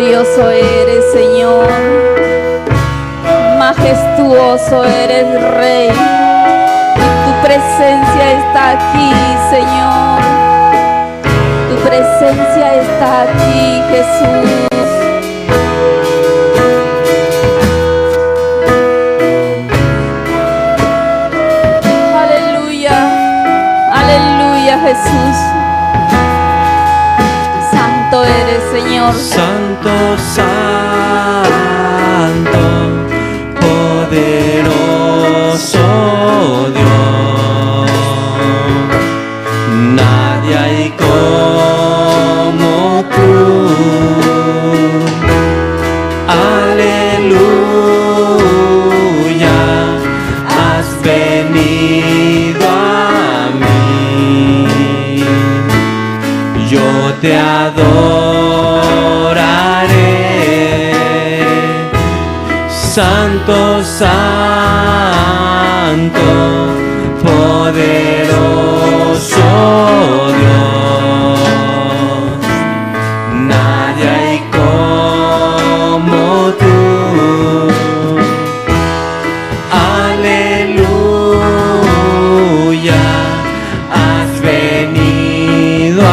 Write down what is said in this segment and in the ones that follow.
Glorioso eres, Señor. Majestuoso eres, Rey. Y tu presencia está aquí, Señor. Tu presencia está aquí, Jesús. Jesús, santo eres, Señor. Santo, santo, poderoso Dios. Nadie hay como tú. Aleluya, has venido a yo te adoraré, Santo, Santo, poderoso Dios. Nadie hay como tú. Aleluya, has venido a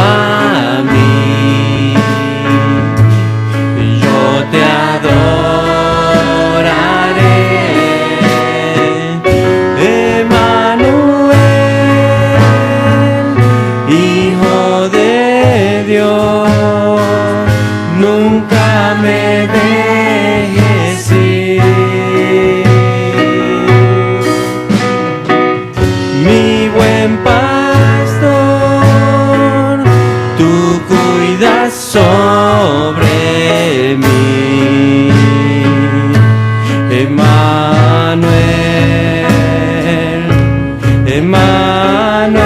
sobre mí, Emmanuel, Emmanuel,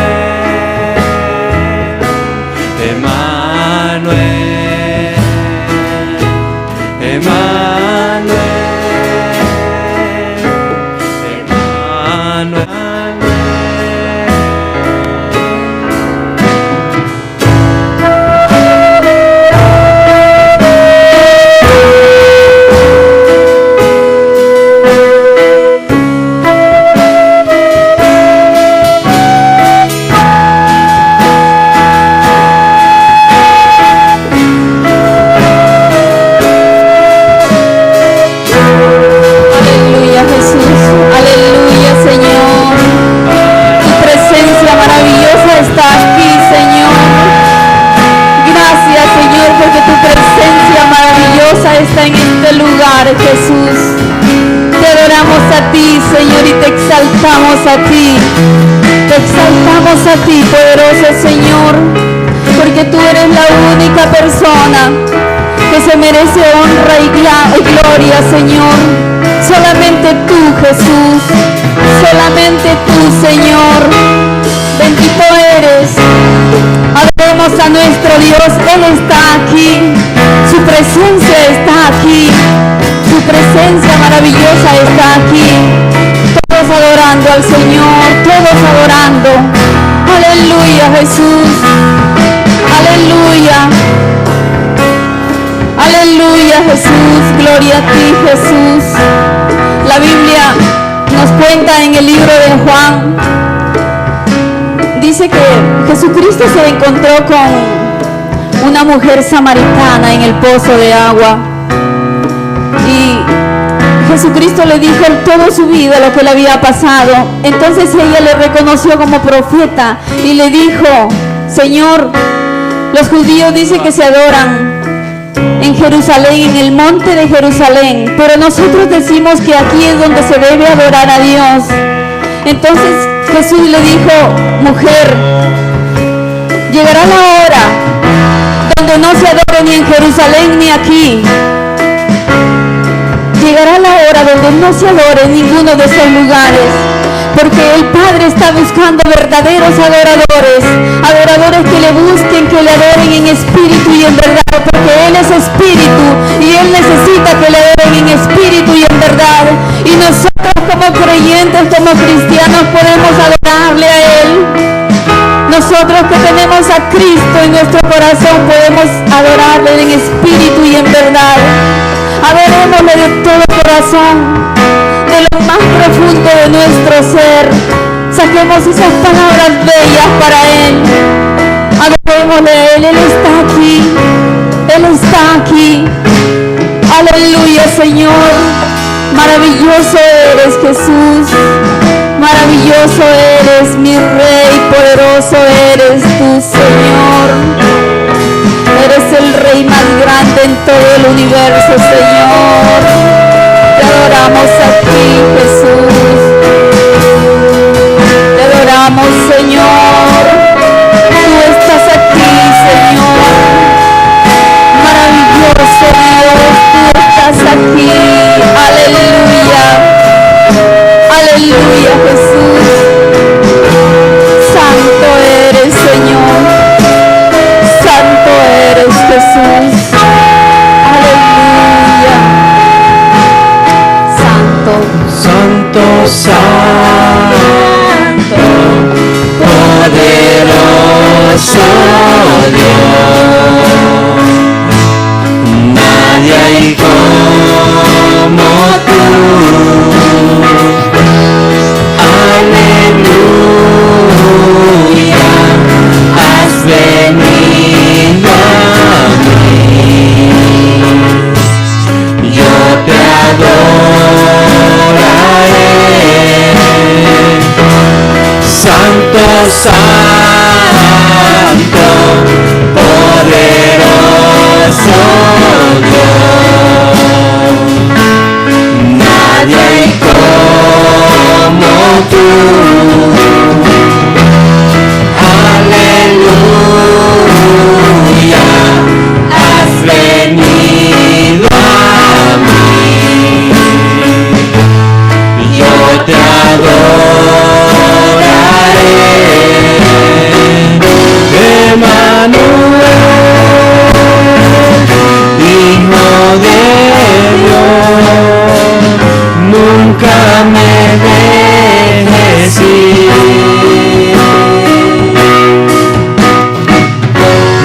Emmanuel, Emmanuel, Emmanuel. Jesús, te adoramos a ti, Señor, y te exaltamos a ti, poderoso Señor, porque tú eres la única persona que se merece honra y gloria, Señor. Solamente tú, Jesús, solamente tú, Señor. Bendito eres. Adoremos a nuestro Dios, Él está aquí, su presencia está aquí. Su presencia maravillosa está aquí. Todos adorando al Señor, todos adorando. Aleluya, Jesús. Aleluya. Aleluya, Jesús. Gloria a ti, Jesús. La Biblia nos cuenta en el libro de Juan. Dice que Jesucristo se encontró con una mujer samaritana en el pozo de agua. Y Jesucristo le dijo toda su vida lo que le había pasado. Entonces ella le reconoció como profeta y le dijo: Señor, los judíos dicen que se adoran en Jerusalén, en el monte de Jerusalén, pero nosotros decimos que aquí es donde se debe adorar a Dios. Entonces Jesús le dijo: mujer, llegará la hora donde no se adore ni en Jerusalén ni aquí. Llegará la hora donde no se adore en ninguno de esos lugares, porque el Padre está buscando verdaderos adoradores, adoradores que le busquen, que le adoren en espíritu y en verdad, porque Él es espíritu y Él necesita que le adoren en espíritu y en verdad. Y nosotros como creyentes, como cristianos, podemos adorarle a Él. Nosotros que tenemos a Cristo en nuestro corazón podemos adorarle en espíritu y en verdad. corazón, de lo más profundo de nuestro ser, saquemos esas palabras bellas para Él. Adorémosle a Él, Él está aquí, Él está aquí. Aleluya, Señor. Maravilloso eres, Jesús. Maravilloso eres, mi Rey. Poderoso eres tú, Señor. Eres el Rey más grande en todo el universo, Señor. Te adoramos a ti, Jesús. Te adoramos, Señor. Tú estás aquí, Señor. Maravilloso Dios, tú estás aquí. Aleluya. Aleluya, Jesús. Santo eres, Señor. Santo eres, Jesús. Aleluya. Santo. Santo, santo, poderoso Dios. Nadie hay como tú. Aleluya, has venido a mí. Yo te adoraré. Santo, santo, poderoso Dios. Nadie hay como tú. Aleluya, has venido a mí. Yo te adoraré. Emmanuel, Hijo de Dios, nunca me dejes ir.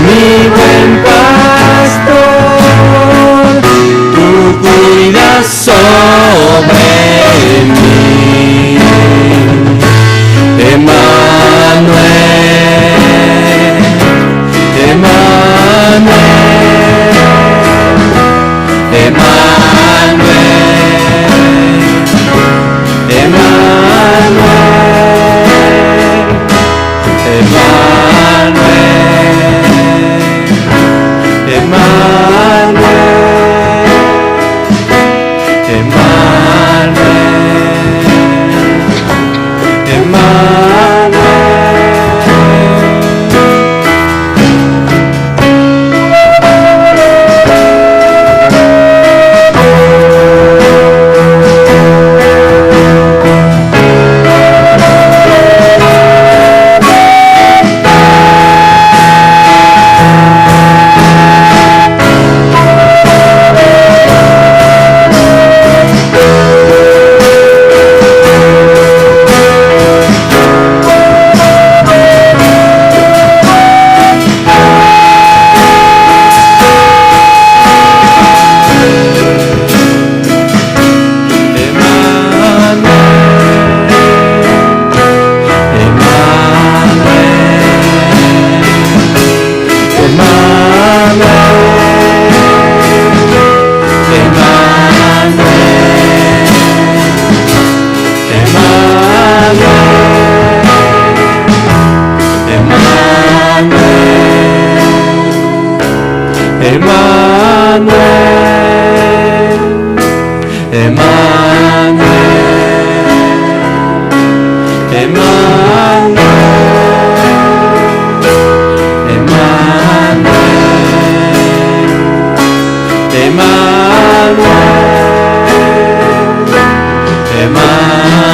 Mi buen pastor, tú cuidas sobre mí. Emmanuel, Emmanuel, Emmanuel, Emmanuel, Emmanuel, Emmanuel,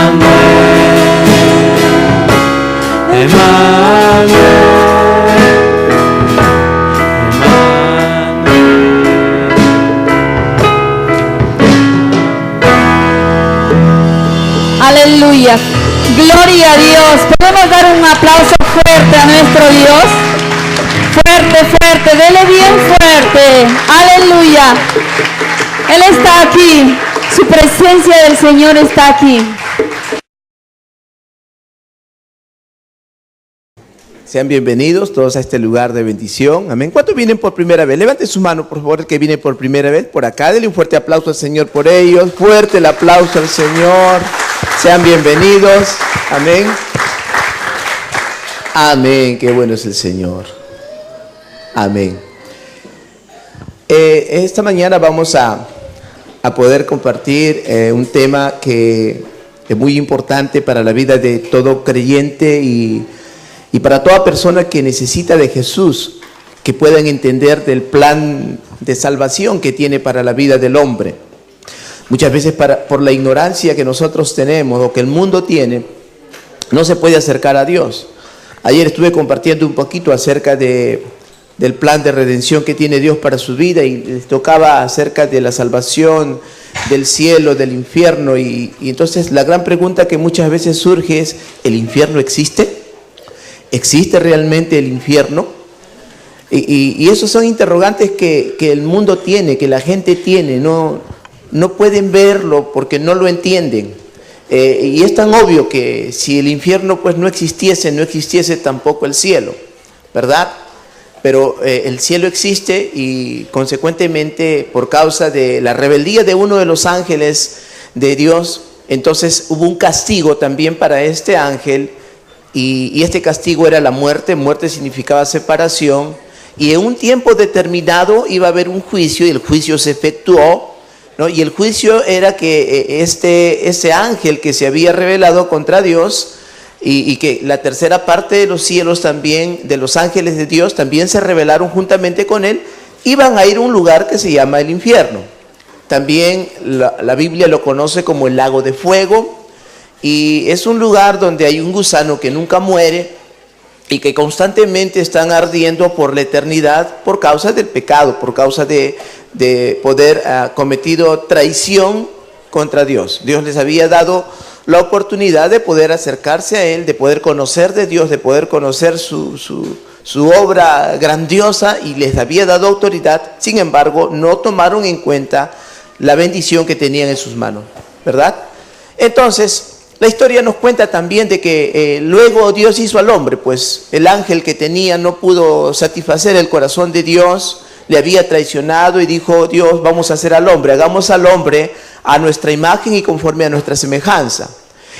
Emmanuel, Emmanuel. Aleluya. Gloria a Dios. Podemos dar un aplauso fuerte a nuestro Dios. Fuerte, fuerte. Dele bien fuerte. Aleluya. Él está aquí. Su presencia del Señor está aquí. Sean bienvenidos todos a este lugar de bendición. Amén. ¿Cuántos vienen por primera vez? Levanten su mano, por favor, el que viene por primera vez. Por acá, denle un fuerte aplauso al Señor por ellos. Fuerte el aplauso al Señor. Sean bienvenidos. Amén. Amén. Qué bueno es el Señor. Amén. Esta mañana vamos a poder compartir un tema que es muy importante para la vida de todo creyente y para toda persona que necesita de Jesús, que puedan entender del plan de salvación que tiene para la vida del hombre. Muchas veces por la ignorancia que nosotros tenemos o que el mundo tiene, no se puede acercar a Dios. Ayer estuve compartiendo un poquito acerca del plan de redención que tiene Dios para su vida y les tocaba acerca de la salvación, del cielo, del infierno y entonces la gran pregunta que muchas veces surge es: ¿el infierno existe? ¿Existe realmente el infierno? Y esos son interrogantes que el mundo tiene, que la gente tiene, no pueden verlo porque no lo entienden. Y es tan obvio que si el infierno pues no existiese tampoco el cielo, ¿verdad? Pero el cielo existe y consecuentemente por causa de la rebeldía de uno de los ángeles de Dios, entonces hubo un castigo también para este ángel. Y este castigo era la muerte. Muerte significaba separación. Y en un tiempo determinado iba a haber un juicio y el juicio se efectuó, ¿no? Y el juicio era que este ángel que se había rebelado contra Dios y que la tercera parte de los cielos también, de los ángeles de Dios, también se rebelaron juntamente con él, iban a ir a un lugar que se llama el infierno. También la Biblia lo conoce como el lago de fuego. Y es un lugar donde hay un gusano que nunca muere y que constantemente están ardiendo por la eternidad por causa del pecado, por causa de poder cometido traición contra Dios. Dios les había dado la oportunidad de poder acercarse a Él, de poder conocer de Dios, de poder conocer su obra grandiosa y les había dado autoridad. Sin embargo, no tomaron en cuenta la bendición que tenían en sus manos, ¿verdad? Entonces, la historia nos cuenta también de que luego Dios hizo al hombre, pues el ángel que tenía no pudo satisfacer el corazón de Dios, le había traicionado y dijo: Dios, vamos a hacer al hombre, hagamos al hombre a nuestra imagen y conforme a nuestra semejanza.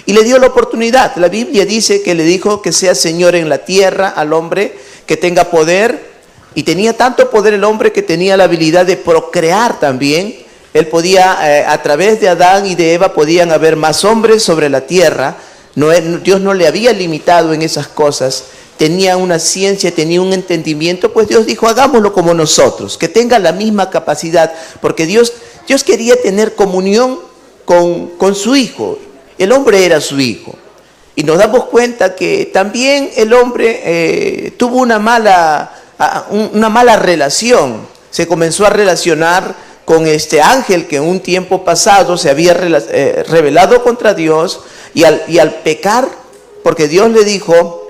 Y le dio la oportunidad. La Biblia dice que le dijo que sea Señor en la tierra al hombre, que tenga poder, y tenía tanto poder el hombre que tenía la habilidad de procrear también. Él podía, a través de Adán y de Eva, podían haber más hombres sobre la tierra. Dios no le había limitado en esas cosas. Tenía una ciencia, tenía un entendimiento, pues Dios dijo: hagámoslo como nosotros, que tenga la misma capacidad, porque Dios quería tener comunión con su Hijo. El hombre era su Hijo. Y nos damos cuenta que también el hombre tuvo una mala relación. Se comenzó a relacionar con este ángel que en un tiempo pasado se había rebelado contra Dios y al pecar, porque Dios le dijo,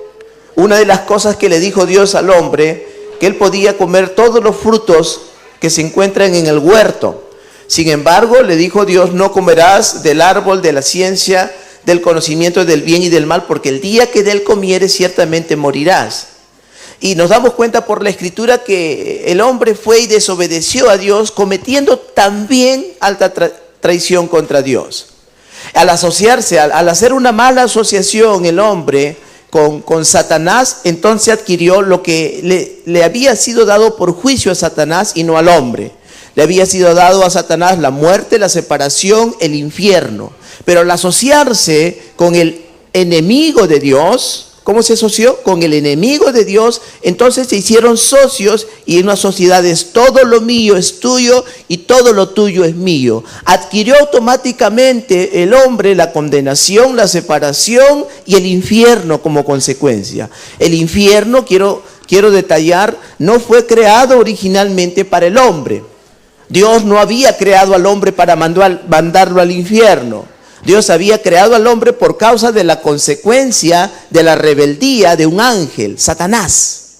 una de las cosas que le dijo Dios al hombre, que él podía comer todos los frutos que se encuentran en el huerto. Sin embargo, le dijo Dios: no comerás del árbol de la ciencia, del conocimiento del bien y del mal, porque el día que de él comieres ciertamente morirás. Y nos damos cuenta por la Escritura que el hombre fue y desobedeció a Dios, cometiendo también alta traición contra Dios. Al asociarse, al hacer una mala asociación el hombre con Satanás, entonces adquirió lo que le había sido dado por juicio a Satanás y no al hombre. Le había sido dado a Satanás la muerte, la separación, el infierno. Pero al asociarse con el enemigo de Dios, ¿cómo se asoció? Con el enemigo de Dios. Entonces se hicieron socios y en una sociedad es: todo lo mío es tuyo y todo lo tuyo es mío. Adquirió automáticamente el hombre la condenación, la separación y el infierno como consecuencia. El infierno, quiero detallar, no fue creado originalmente para el hombre. Dios no había creado al hombre para mandarlo al infierno. Dios había creado al hombre por causa de la consecuencia de la rebeldía de un ángel, Satanás.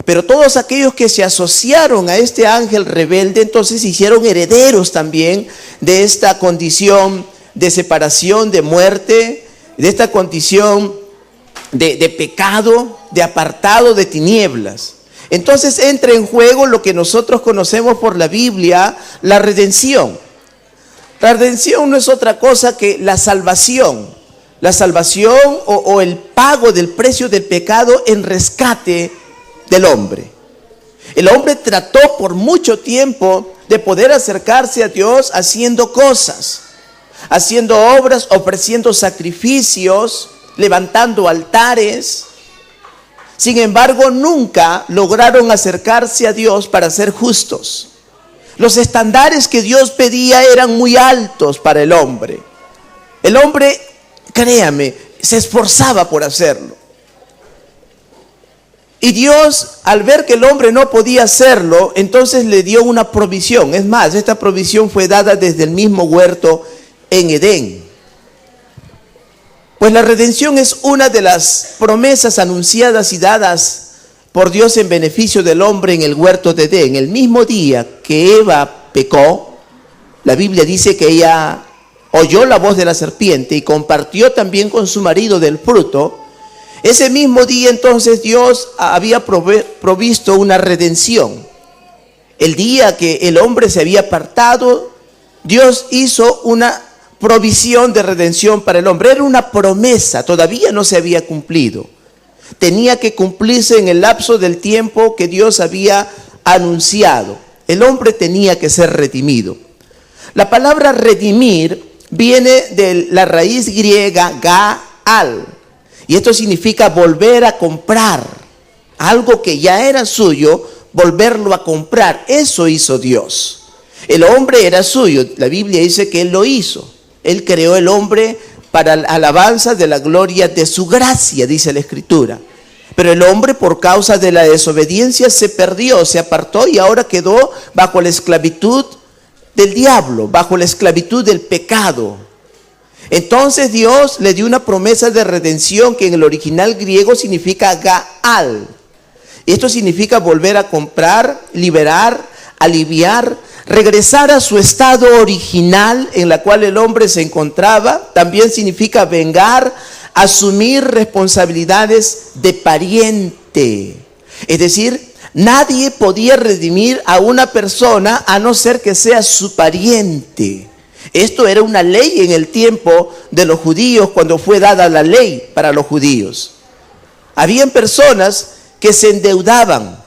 Pero todos aquellos que se asociaron a este ángel rebelde, entonces se hicieron herederos también de esta condición de separación, de muerte, de esta condición de pecado, de apartado, de tinieblas. Entonces entra en juego lo que nosotros conocemos por la Biblia, la redención. La redención no es otra cosa que la salvación. La salvación o el pago del precio del pecado en rescate del hombre. El hombre trató por mucho tiempo de poder acercarse a Dios haciendo cosas, haciendo obras, ofreciendo sacrificios, levantando altares. Sin embargo, nunca lograron acercarse a Dios para ser justos. Los estándares que Dios pedía eran muy altos para el hombre. El hombre, créame, se esforzaba por hacerlo. Y Dios, al ver que el hombre no podía hacerlo, entonces le dio una provisión. Es más, esta provisión fue dada desde el mismo huerto en Edén. Pues la redención es una de las promesas anunciadas y dadas por Dios en beneficio del hombre en el huerto de Edén. El mismo día que Eva pecó, la Biblia dice que ella oyó la voz de la serpiente y compartió también con su marido del fruto. Ese mismo día entonces Dios había provisto una redención. El día que el hombre se había apartado, Dios hizo una provisión de redención para el hombre. Era una promesa, todavía no se había cumplido. Tenía que cumplirse en el lapso del tiempo que Dios había anunciado. El hombre tenía que ser redimido. La palabra redimir viene de la raíz griega gaal. Y esto significa volver a comprar. Algo que ya era suyo, volverlo a comprar. Eso hizo Dios. El hombre era suyo. La Biblia dice que Él lo hizo. Él creó el hombre para la alabanza de la gloria de su gracia, dice la Escritura. Pero el hombre, por causa de la desobediencia, se perdió, se apartó y ahora quedó bajo la esclavitud del diablo, bajo la esclavitud del pecado. Entonces Dios le dio una promesa de redención que en el original griego significa gaal. Esto significa volver a comprar, liberar, aliviar, regresar a su estado original en la cual el hombre se encontraba. También significa vengar, asumir responsabilidades de pariente. Es decir, nadie podía redimir a una persona a no ser que sea su pariente. Esto era una ley en el tiempo de los judíos, cuando fue dada la ley para los judíos. Habían personas que se endeudaban.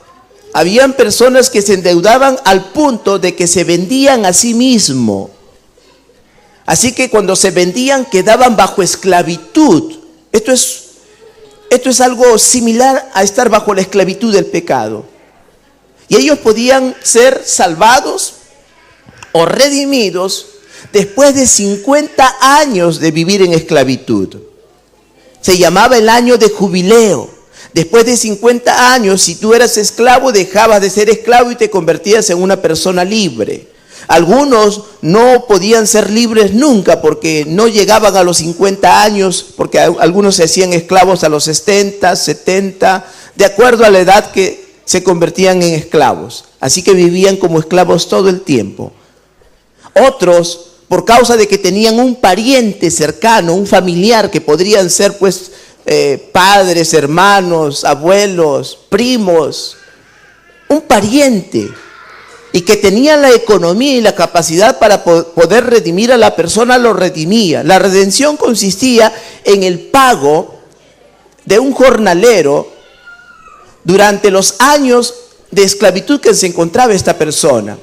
Habían personas que se endeudaban al punto de que se vendían a sí mismos. Así que cuando se vendían quedaban bajo esclavitud. Esto es algo similar a estar bajo la esclavitud del pecado. Y ellos podían ser salvados o redimidos después de 50 años de vivir en esclavitud. Se llamaba el año de jubileo. Después de 50 años, si tú eras esclavo, dejabas de ser esclavo y te convertías en una persona libre. Algunos no podían ser libres nunca porque no llegaban a los 50 años, porque algunos se hacían esclavos a los 70, 70, de acuerdo a la edad que se convertían en esclavos. Así que vivían como esclavos todo el tiempo. Otros, por causa de que tenían un pariente cercano, un familiar, que podrían ser pues padres, hermanos, abuelos, primos, un pariente, y que tenía la economía y la capacidad para poder redimir a la persona, lo redimía. La redención consistía en el pago de un jornalero durante los años de esclavitud que se encontraba esta persona.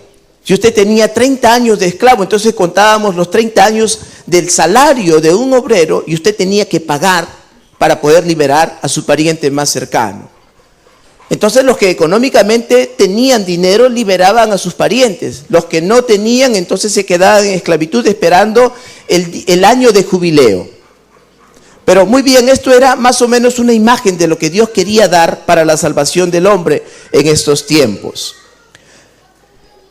Si usted tenía 30 años de esclavo, entonces contábamos los 30 años del salario de un obrero y usted tenía que pagar para poder liberar a su pariente más cercano. Entonces los que económicamente tenían dinero liberaban a sus parientes. Los que no tenían, entonces se quedaban en esclavitud esperando el año de jubileo. Pero muy bien, esto era más o menos una imagen de lo que Dios quería dar para la salvación del hombre en estos tiempos.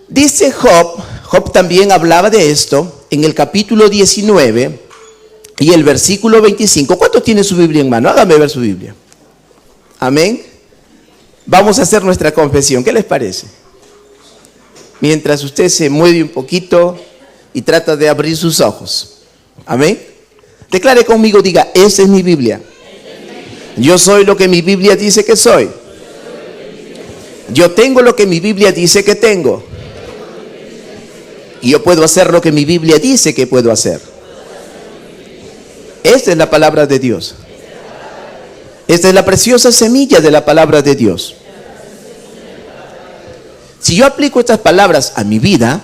Dice Job también hablaba de esto en el capítulo 19 y el versículo 25. ¿Cuántos tienen su Biblia en mano? Hágame ver su Biblia. Amén. vamos a hacer nuestra confesión. ¿Qué les parece? Mientras usted se mueve un poquito y trata de abrir sus ojos. Amén. Declare conmigo, diga, esa es mi Biblia. Yo soy lo que mi Biblia dice que soy. Yo tengo lo que mi Biblia dice que tengo. Y yo puedo hacer lo que mi Biblia dice que puedo hacer. Esta es la palabra de Dios. Esta es la preciosa semilla de la palabra de Dios. Si yo aplico estas palabras a mi vida,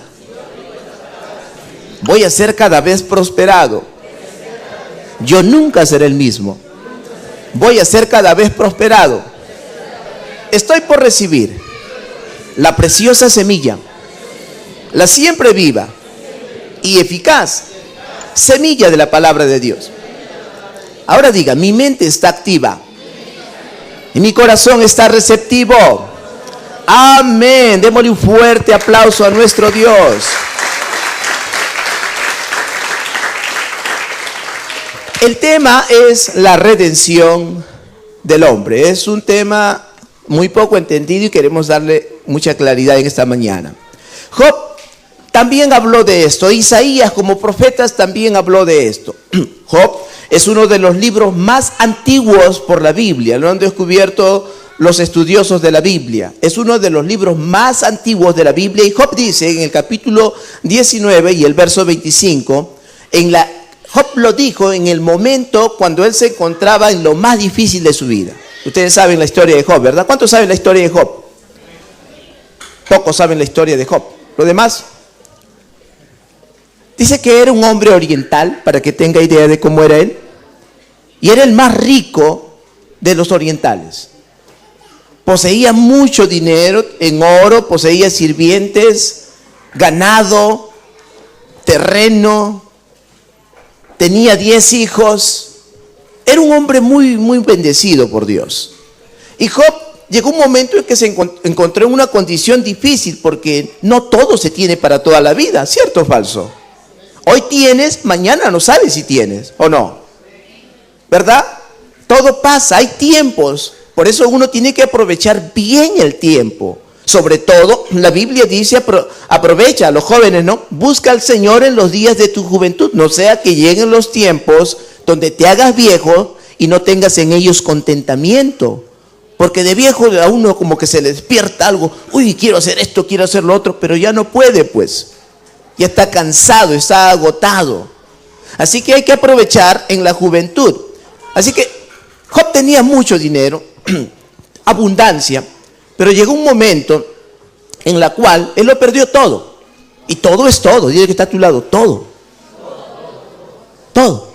voy a ser cada vez prosperado. Yo nunca seré el mismo. Voy a ser cada vez prosperado. Estoy por recibir la preciosa semilla, la siempre viva y eficaz semilla de la palabra de Dios. Ahora diga, mi mente está activa y mi corazón está receptivo. Amén. Démosle un fuerte aplauso a nuestro Dios. El tema es la redención del hombre. Es un tema muy poco entendido y queremos darle mucha claridad en esta mañana. Job también habló de esto. Isaías como profetas también habló de esto. Job es uno de los libros más antiguos por la Biblia. Lo han descubierto los estudiosos de la Biblia. Es uno de los libros más antiguos de la Biblia. Y Job dice en el capítulo 19 y el verso 25, Job lo dijo en el momento cuando él se encontraba en lo más difícil de su vida. Ustedes saben la historia de Job, ¿verdad? ¿Cuántos saben la historia de Job? Pocos saben la historia de Job. ¿Lo demás? Dice que era un hombre oriental, para que tenga idea de cómo era él. Y era el más rico de los orientales. Poseía mucho dinero en oro, poseía sirvientes, ganado, terreno. Tenía 10 hijos. Era un hombre muy, muy bendecido por Dios. Y Job llegó un momento en que se encontró en una condición difícil, porque no todo se tiene para toda la vida, ¿cierto o falso? Hoy tienes, mañana no sabes si tienes o no, ¿verdad? Todo pasa, hay tiempos. Por eso uno tiene que aprovechar bien el tiempo. Sobre todo, la Biblia dice, aprovecha a los jóvenes, ¿no? Busca al Señor en los días de tu juventud, no sea que lleguen los tiempos donde te hagas viejo y no tengas en ellos contentamiento. Porque de viejo a uno como que se le despierta algo, uy, quiero hacer esto, quiero hacer lo otro, pero ya no puede, pues. Ya está cansado, está agotado. Así que hay que aprovechar en la juventud. Así que Job tenía mucho dinero, abundancia, pero llegó un momento en la cual él lo perdió todo. Y todo es todo. Dile que está a tu lado, todo. Todo.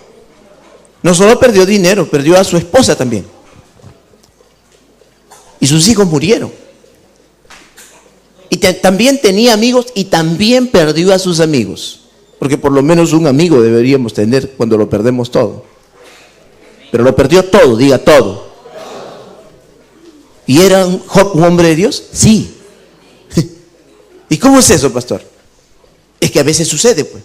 No solo perdió dinero, perdió a su esposa también. Y sus hijos murieron. Y también tenía amigos y también perdió a sus amigos. Porque por lo menos un amigo deberíamos tener cuando lo perdemos todo. Pero lo perdió todo, diga todo. ¿Y era Job un hombre de Dios? Sí. ¿Y cómo es eso, pastor? Es que a veces sucede, pues.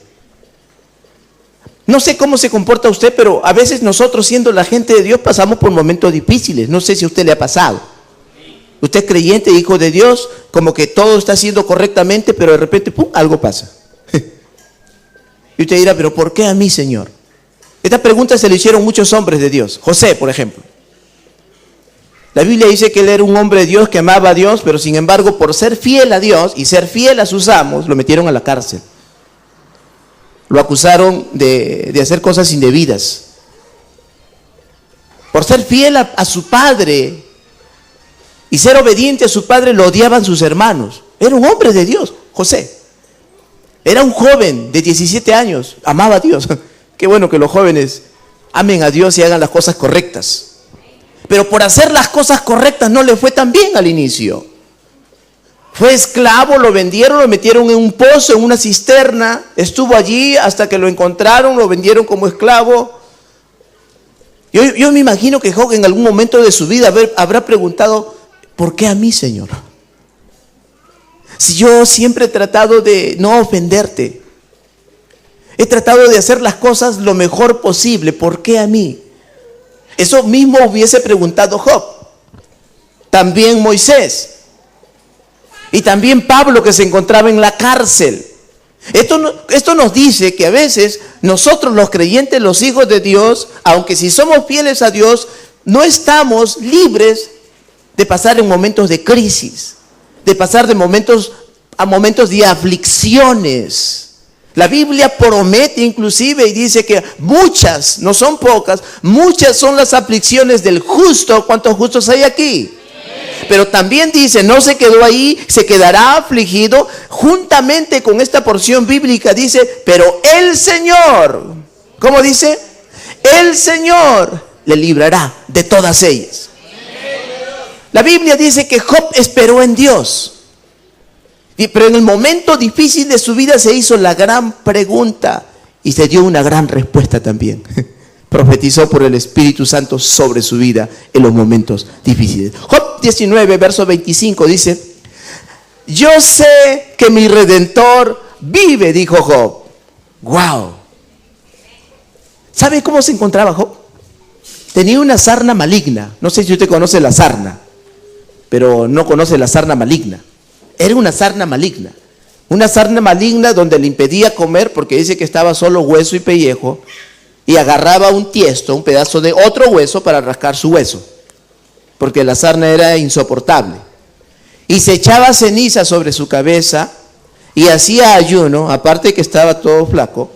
No sé cómo se comporta usted, pero a veces nosotros, siendo la gente de Dios, pasamos por momentos difíciles. No sé si a usted le ha pasado. Usted es creyente, hijo de Dios, como que todo está haciendo correctamente, pero de repente, ¡pum!, algo pasa. Y usted dirá, ¿pero por qué a mí, Señor? Esta pregunta se le hicieron muchos hombres de Dios. José, por ejemplo. La Biblia dice que él era un hombre de Dios que amaba a Dios, pero sin embargo, por ser fiel a Dios y ser fiel a sus amos, lo metieron a la cárcel. Lo acusaron de hacer cosas indebidas. Por ser fiel a su padre y ser obediente a su padre, lo odiaban sus hermanos. Era un hombre de Dios, José. Era un joven de 17 años, amaba a Dios. Qué bueno que los jóvenes amen a Dios y hagan las cosas correctas. Pero por hacer las cosas correctas no le fue tan bien al inicio. Fue esclavo, lo vendieron, lo metieron en un pozo, en una cisterna. Estuvo allí hasta que lo encontraron, lo vendieron como esclavo. Yo me imagino que Job en algún momento de su vida habrá preguntado, ¿por qué a mí, Señor? Si yo siempre he tratado de no ofenderte. He tratado de hacer las cosas lo mejor posible. ¿Por qué a mí? Eso mismo hubiese preguntado Job. también Moisés. Y también Pablo, que se encontraba en la cárcel. Esto nos dice que a veces nosotros los creyentes, los hijos de Dios, aunque si somos fieles a Dios, no estamos libres de pasar en momentos de crisis, de pasar a momentos de aflicciones. La Biblia promete inclusive y dice que muchas, no son pocas, muchas son las aflicciones del justo. ¿Cuántos justos hay aquí? Pero también dice, no se quedó ahí, se quedará afligido. Juntamente con esta porción bíblica dice, pero el Señor, ¿cómo dice? El Señor le librará de todas ellas. La Biblia dice que Job esperó en Dios. Pero en el momento difícil de su vida se hizo la gran pregunta y se dio una gran respuesta también. Profetizó por el Espíritu Santo sobre su vida en los momentos difíciles. Job 19, verso 25 dice, yo sé que mi Redentor vive, dijo Job. ¡Wow! ¿Sabe cómo se encontraba Job? Tenía una sarna maligna. No sé si usted conoce la sarna, pero no conoce la sarna maligna. Era una sarna maligna. Una sarna maligna donde le impedía comer porque dice que estaba solo hueso y pellejo. Y agarraba un tiesto, un pedazo de otro hueso para rascar su hueso. Porque la sarna era insoportable. Y se echaba ceniza sobre su cabeza y hacía ayuno, aparte que estaba todo flaco.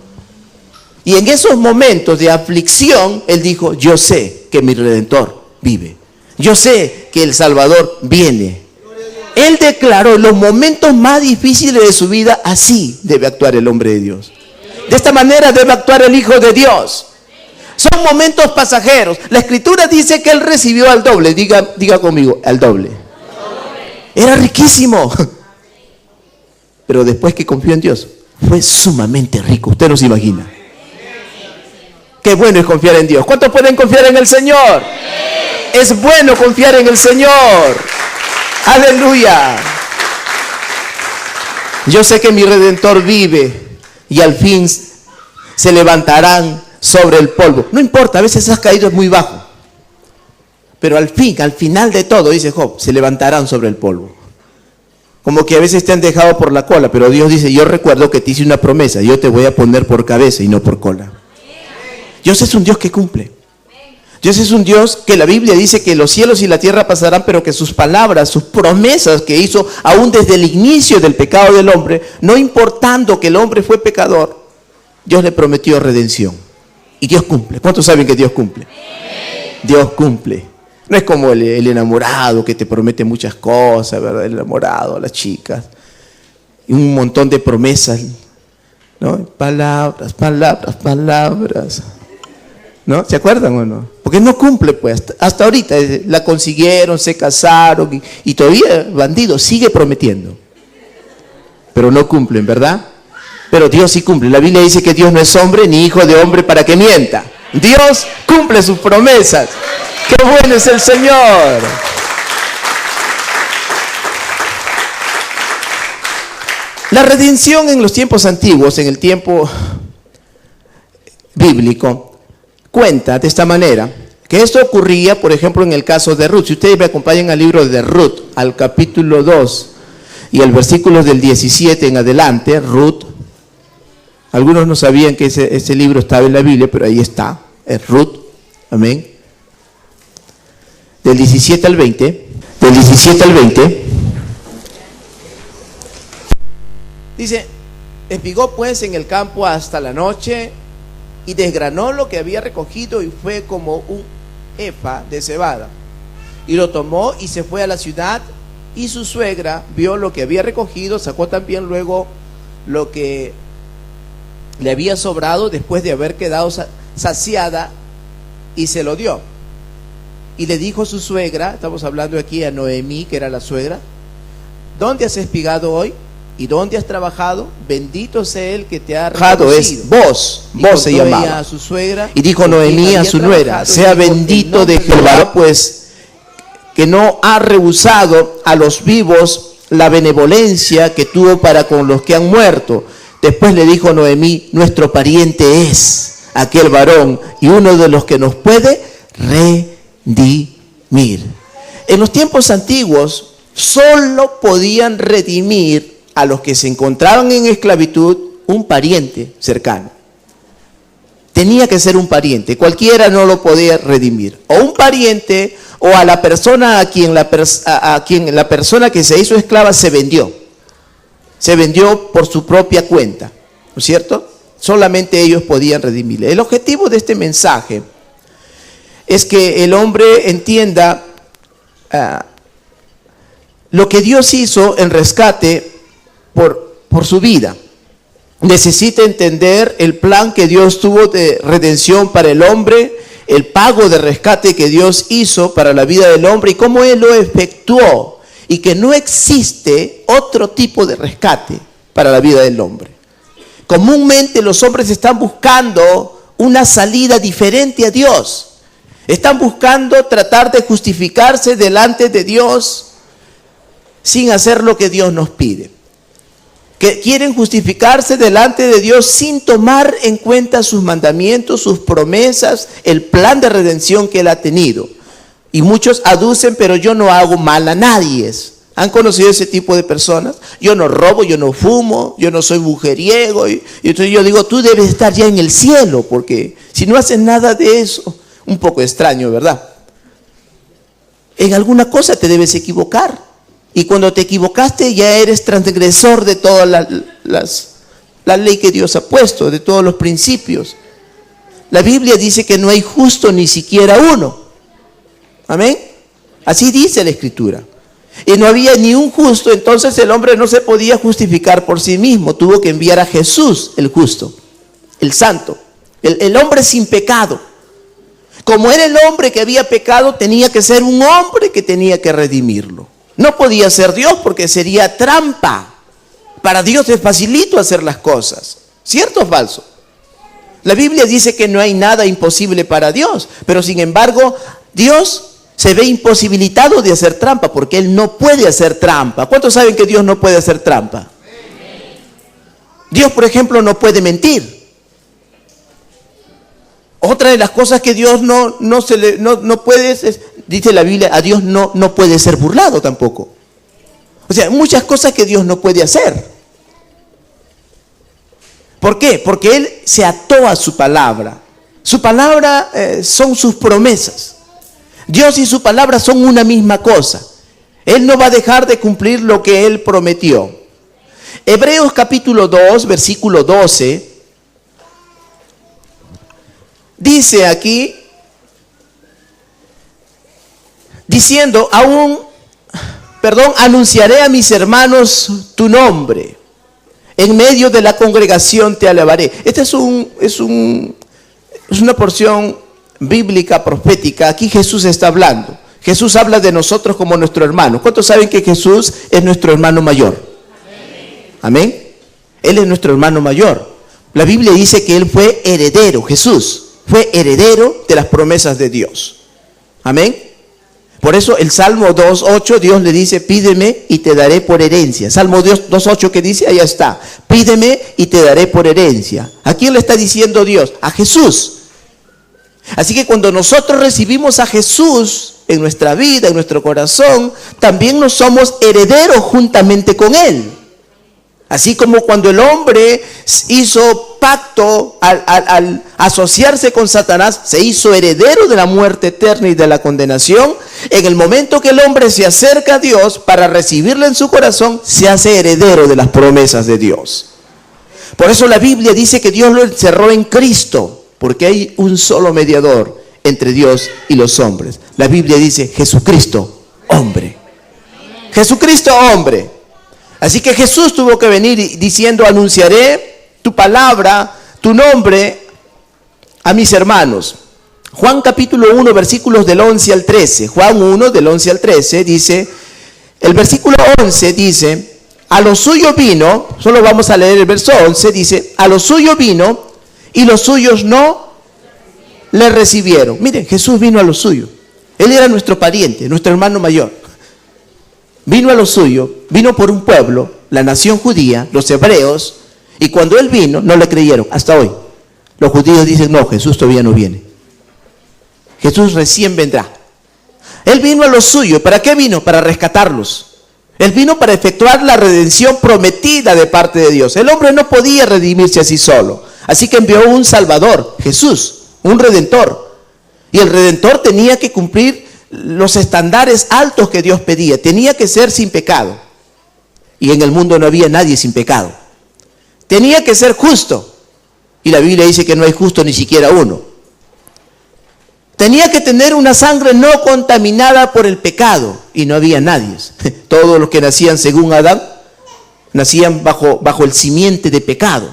Y en esos momentos de aflicción, él dijo, yo sé que mi Redentor vive. Yo sé que el Salvador viene. Él declaró en los momentos más difíciles de su vida, así debe actuar el hombre de Dios. De esta manera debe actuar el Hijo de Dios. Son momentos pasajeros. La Escritura dice que él recibió al doble. Diga conmigo, al doble. Era riquísimo. Pero después que confió en Dios, fue sumamente rico. Usted no se imagina. Qué bueno es confiar en Dios. ¿Cuántos pueden confiar en el Señor? Es bueno confiar en el Señor. Aleluya. Yo sé que mi Redentor vive y al fin se levantarán sobre el polvo. No importa, a veces has caído muy bajo. Pero al final de todo, dice Job, se levantarán sobre el polvo. Como que a veces te han dejado por la cola, pero Dios dice, yo recuerdo que te hice una promesa, yo te voy a poner por cabeza y no por cola. Dios es un Dios que cumple. Dios es un Dios que la Biblia dice que los cielos y la tierra pasarán, pero que sus palabras, sus promesas que hizo aún desde el inicio del pecado del hombre, no importando que el hombre fue pecador, Dios le prometió redención. Y Dios cumple. ¿Cuántos saben que Dios cumple? Dios cumple. No es como el enamorado que te promete muchas cosas, ¿verdad? El enamorado, las chicas. Y un montón de promesas, ¿no? Palabras, palabras, palabras. ¿No? ¿Se acuerdan o no? Porque no cumple, pues. Hasta ahorita la consiguieron, se casaron y todavía el bandido sigue prometiendo. Pero no cumplen, ¿verdad? Pero Dios sí cumple. La Biblia dice que Dios no es hombre ni hijo de hombre para que mienta. Dios cumple sus promesas. ¡Qué bueno es el Señor! La redención en los tiempos antiguos, en el tiempo bíblico, cuenta de esta manera, que esto ocurría, por ejemplo, en el caso de Ruth. Si ustedes me acompañan al libro de Ruth, al capítulo 2 y el versículo del 17 en adelante, Ruth. Algunos no sabían que ese libro estaba en la Biblia, pero ahí está, es Ruth, amén. Del 17 al 20, dice, espigó pues en el campo hasta la noche y desgranó lo que había recogido y fue como un efa de cebada. Y lo tomó y se fue a la ciudad y su suegra vio lo que había recogido, sacó también luego lo que le había sobrado después de haber quedado saciada y se lo dio. Y le dijo su suegra, estamos hablando aquí a Noemí, que era la suegra, ¿dónde has espigado hoy? ¿Y dónde has trabajado? Bendito sea el que te ha reconocido. Es vos se llamaba. A su suegra, y dijo Noemí a su nuera, sea bendito de Jehová, pues que no ha rehusado a los vivos la benevolencia que tuvo para con los que han muerto. Después le dijo Noemí, nuestro pariente es aquel varón y uno de los que nos puede redimir. En los tiempos antiguos solo podían redimir a los que se encontraban en esclavitud un pariente cercano. Tenía que ser un pariente, cualquiera no lo podía redimir. O un pariente o a la persona a quien la persona que se hizo esclava se vendió. Se vendió por su propia cuenta, ¿no es cierto? Solamente ellos podían redimirle. El objetivo de este mensaje es que el hombre entienda lo que Dios hizo en rescate por su vida. Necesita entender el plan que Dios tuvo de redención para el hombre, el pago de rescate que Dios hizo para la vida del hombre y cómo Él lo efectuó, y que no existe otro tipo de rescate para la vida del hombre. Comúnmente los hombres están buscando una salida diferente a Dios. Están buscando tratar de justificarse delante de Dios sin hacer lo que Dios nos pide. Que quieren justificarse delante de Dios sin tomar en cuenta sus mandamientos, sus promesas, el plan de redención que Él ha tenido. Y muchos aducen, pero yo no hago mal a nadie. ¿Han conocido ese tipo de personas? Yo no robo, yo no fumo, yo no soy mujeriego. Y entonces yo digo, tú debes estar ya en el cielo, porque si no haces nada de eso, un poco extraño, ¿verdad? En alguna cosa te debes equivocar. Y cuando te equivocaste ya eres transgresor de toda la ley que Dios ha puesto, de todos los principios. La Biblia dice que no hay justo ni siquiera uno. Amén. Así dice la Escritura. Y no había ni un justo, entonces el hombre no se podía justificar por sí mismo. Tuvo que enviar a Jesús, el justo, el santo, el hombre sin pecado. Como era el hombre que había pecado, tenía que ser un hombre que tenía que redimirlo. No podía ser Dios porque sería trampa. Para Dios es facilito hacer las cosas. ¿Cierto o falso? La Biblia dice que no hay nada imposible para Dios, pero sin embargo, Dios se ve imposibilitado de hacer trampa porque Él no puede hacer trampa. ¿Cuántos saben que Dios no puede hacer trampa? Dios, por ejemplo, no puede mentir. Otra de las cosas que Dios no puede es, dice la Biblia, a Dios no puede ser burlado tampoco. O sea, muchas cosas que Dios no puede hacer. ¿Por qué? Porque Él se ató a su palabra. Su palabra son sus promesas. Dios y su palabra son una misma cosa. Él no va a dejar de cumplir lo que Él prometió. Hebreos capítulo 2, versículo 12, dice aquí, diciendo, anunciaré a mis hermanos tu nombre. En medio de la congregación te alabaré. Esta es una porción bíblica, profética. Aquí Jesús está hablando. Jesús habla de nosotros como nuestro hermano. ¿Cuántos saben que Jesús es nuestro hermano mayor? Amén. Él es nuestro hermano mayor. La Biblia dice que Él fue heredero. Jesús fue heredero de las promesas de Dios. Amén. Por eso el Salmo 2.8, Dios le dice, pídeme y te daré por herencia. Salmo 2.8 que dice, allá está, pídeme y te daré por herencia. ¿A quién le está diciendo Dios? A Jesús. Así que cuando nosotros recibimos a Jesús en nuestra vida, en nuestro corazón, también nos somos herederos juntamente con Él. Así como cuando el hombre hizo pacto al asociarse con Satanás, se hizo heredero de la muerte eterna y de la condenación. En el momento que el hombre se acerca a Dios para recibirle en su corazón, se hace heredero de las promesas de Dios. Por eso la Biblia dice que Dios lo encerró en Cristo, porque hay un solo mediador entre Dios y los hombres. La Biblia dice Jesucristo, hombre. Jesucristo, hombre. Así que Jesús tuvo que venir diciendo, anunciaré tu palabra, tu nombre a mis hermanos. Juan capítulo 1, versículos del 11 al 13. Juan 1, del 11 al 13, dice, el versículo 11 dice, a lo suyo vino, solo vamos a leer el verso 11, dice, a lo suyo vino y los suyos no le recibieron. Miren, Jesús vino a lo suyo. Él era nuestro pariente, nuestro hermano mayor. Vino a lo suyo, vino por un pueblo, la nación judía, los hebreos, y cuando Él vino, no le creyeron, hasta hoy. Los judíos dicen, no, Jesús todavía no viene. Jesús recién vendrá. Él vino a lo suyo. ¿Para qué vino? Para rescatarlos. Él vino para efectuar la redención prometida de parte de Dios. El hombre no podía redimirse así solo. Así que envió un Salvador, Jesús, un Redentor. Y el Redentor tenía que cumplir los estándares altos que Dios pedía. Tenía que ser sin pecado. Y en el mundo no había nadie sin pecado. Tenía que ser justo. Y la Biblia dice que no hay justo ni siquiera uno. Tenía que tener una sangre no contaminada por el pecado. Y no había nadie. Todos los que nacían según Adán, nacían bajo el simiente de pecado.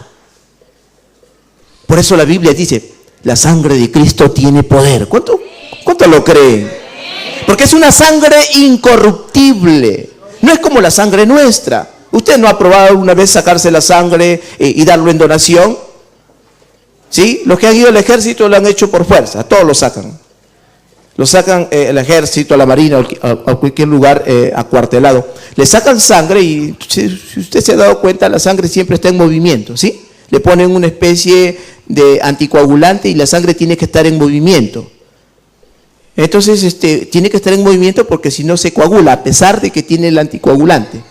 Por eso la Biblia dice, la sangre de Cristo tiene poder. ¿Cuánto lo creen? Porque es una sangre incorruptible. No es como la sangre nuestra. ¿Usted no ha probado alguna vez sacarse la sangre y darlo en donación? ¿Sí? Los que han ido al ejército lo han hecho por fuerza. Todos lo sacan. Lo sacan al ejército, a la marina, a cualquier lugar acuartelado. Le sacan sangre y si usted se ha dado cuenta, la sangre siempre está en movimiento, ¿sí? Le ponen una especie de anticoagulante y la sangre tiene que estar en movimiento. Entonces, tiene que estar en movimiento porque si no se coagula, a pesar de que tiene el anticoagulante.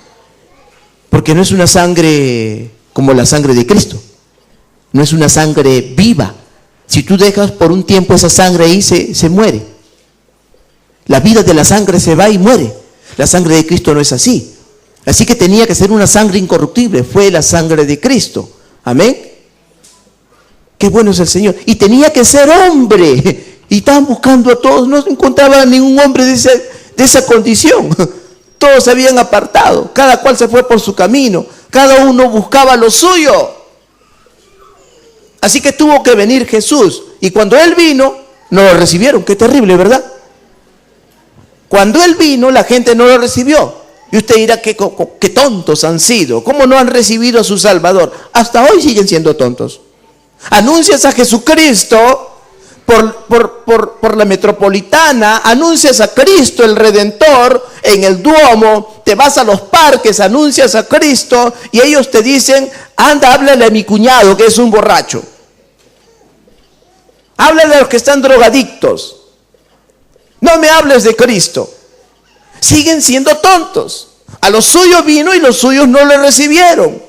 Porque no es una sangre como la sangre de Cristo. No es una sangre viva. Si tú dejas por un tiempo esa sangre ahí, se muere. La vida de la sangre se va y muere. La sangre de Cristo no es así. Así que tenía que ser una sangre incorruptible. Fue la sangre de Cristo. Amén. Qué bueno es el Señor. Y tenía que ser hombre. Y estaban buscando a todos. No encontraban ningún hombre de esa condición. Todos se habían apartado. Cada cual se fue por su camino. Cada uno buscaba lo suyo. Así que tuvo que venir Jesús. Y cuando Él vino, no lo recibieron. Qué terrible, ¿verdad? Cuando Él vino, la gente no lo recibió. Y usted dirá, qué tontos han sido. ¿Cómo no han recibido a su Salvador? Hasta hoy siguen siendo tontos. Anuncias a Jesucristo por la metropolitana, anuncias a Cristo el Redentor en el Duomo, te vas a los parques, anuncias a Cristo y ellos te dicen, anda, háblale a mi cuñado que es un borracho. Háblale a los que están drogadictos. No me hables de Cristo. Siguen siendo tontos. A los suyos vino y los suyos no le recibieron.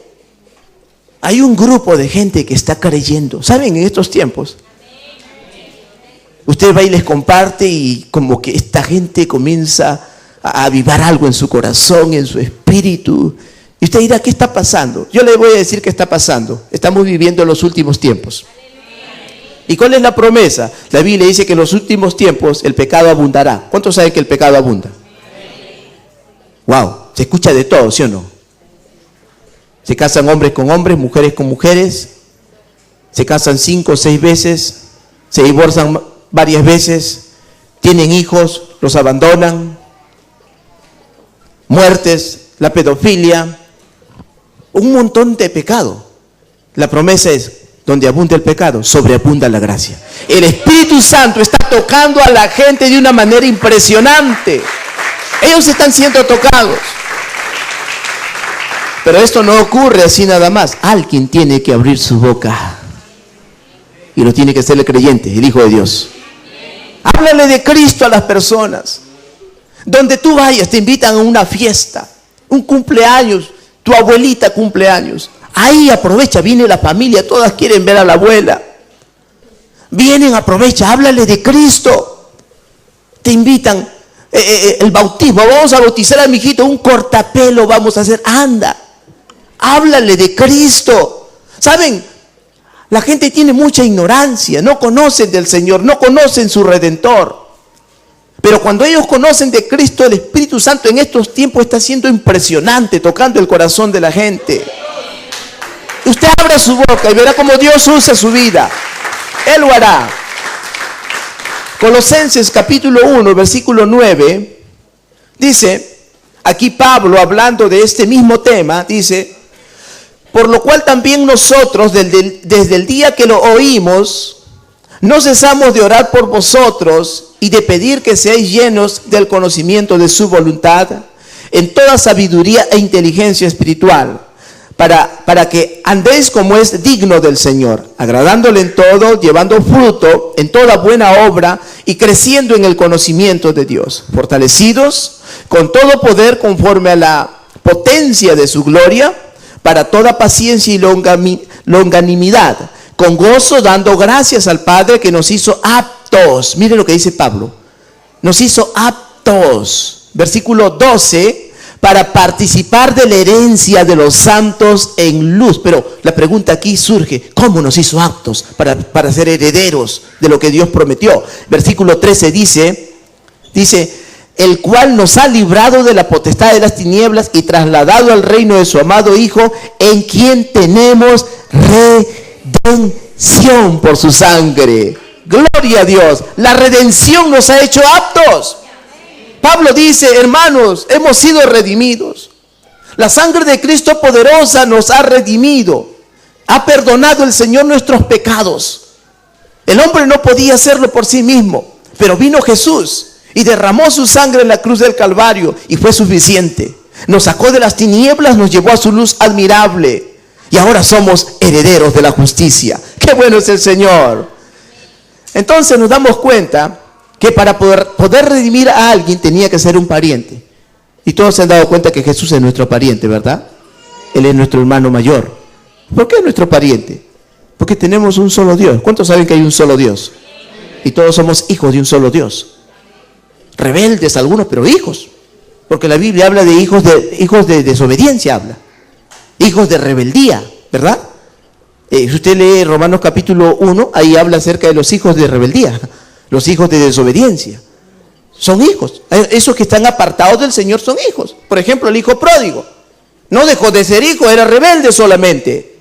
Hay un grupo de gente que está creyendo. ¿Saben? En estos tiempos usted va y les comparte y como que esta gente comienza a avivar algo en su corazón, en su espíritu. Y usted dirá, ¿qué está pasando? Yo le voy a decir qué está pasando. Estamos viviendo los últimos tiempos. ¿Y cuál es la promesa? La Biblia dice que en los últimos tiempos el pecado abundará. ¿Cuántos saben que el pecado abunda? Wow, se escucha de todo, ¿sí o no? Se casan hombres con hombres, mujeres con mujeres. Se casan 5 o 6 veces. Se divorcian varias veces. Tienen hijos, los abandonan. Muertes, la pedofilia. Un montón de pecado. La promesa es, donde abunda el pecado, sobreabunda la gracia. El Espíritu Santo está tocando a la gente de una manera impresionante. Ellos están siendo tocados. Pero esto no ocurre así nada más. Alguien tiene que abrir su boca. Y lo tiene que hacer el creyente, el Hijo de Dios. Háblale de Cristo a las personas. Donde tú vayas, te invitan a una fiesta, un cumpleaños, tu abuelita cumpleaños. Ahí aprovecha, viene la familia, todas quieren ver a la abuela. Vienen, aprovecha, háblale de Cristo. Te invitan, el bautismo, vamos a bautizar a mi hijito, un cortapelo vamos a hacer, anda. Háblale de Cristo. ¿Saben? La gente tiene mucha ignorancia, no conocen del Señor, no conocen su Redentor. Pero cuando ellos conocen de Cristo, el Espíritu Santo en estos tiempos está siendo impresionante, tocando el corazón de la gente. Usted abra su boca y verá cómo Dios usa su vida. Él lo hará. Colosenses capítulo 1, versículo 9, dice, aquí Pablo hablando de este mismo tema, dice, por lo cual también nosotros, desde el día que lo oímos, no cesamos de orar por vosotros y de pedir que seáis llenos del conocimiento de su voluntad, en toda sabiduría e inteligencia espiritual, para que andéis como es digno del Señor, agradándole en todo, llevando fruto en toda buena obra y creciendo en el conocimiento de Dios, fortalecidos con todo poder conforme a la potencia de su gloria, para toda paciencia y longanimidad, con gozo dando gracias al Padre que nos hizo aptos. Mire lo que dice Pablo, nos hizo aptos, versículo 12, para participar de la herencia de los santos en luz. Pero la pregunta aquí surge, ¿cómo nos hizo aptos para ser herederos de lo que Dios prometió? Versículo 13 dice, el cual nos ha librado de la potestad de las tinieblas y trasladado al reino de su amado Hijo, en quien tenemos redención por su sangre. Gloria a Dios, la redención nos ha hecho aptos. Pablo dice, hermanos, hemos sido redimidos. La sangre de Cristo poderosa nos ha redimido. Ha perdonado el Señor nuestros pecados. El hombre no podía hacerlo por sí mismo, pero vino Jesús y derramó su sangre en la cruz del Calvario y fue suficiente. Nos sacó de las tinieblas, nos llevó a su luz admirable y ahora somos herederos de la justicia. ¡Qué bueno es el Señor! Entonces nos damos cuenta que para poder redimir a alguien tenía que ser un pariente. Y todos se han dado cuenta que Jesús es nuestro pariente, ¿verdad? Él es nuestro hermano mayor. ¿Por qué es nuestro pariente? Porque tenemos un solo Dios. ¿Cuántos saben que hay un solo Dios? Y todos somos hijos de un solo Dios. Rebeldes algunos, pero hijos. Porque la Biblia habla de hijos de desobediencia, habla. Hijos de rebeldía, ¿verdad? Si usted lee Romanos capítulo 1, ahí habla acerca de los hijos de rebeldía, los hijos de desobediencia. Son hijos. Esos que están apartados del Señor son hijos. Por ejemplo, el hijo pródigo. No dejó de ser hijo, era rebelde solamente.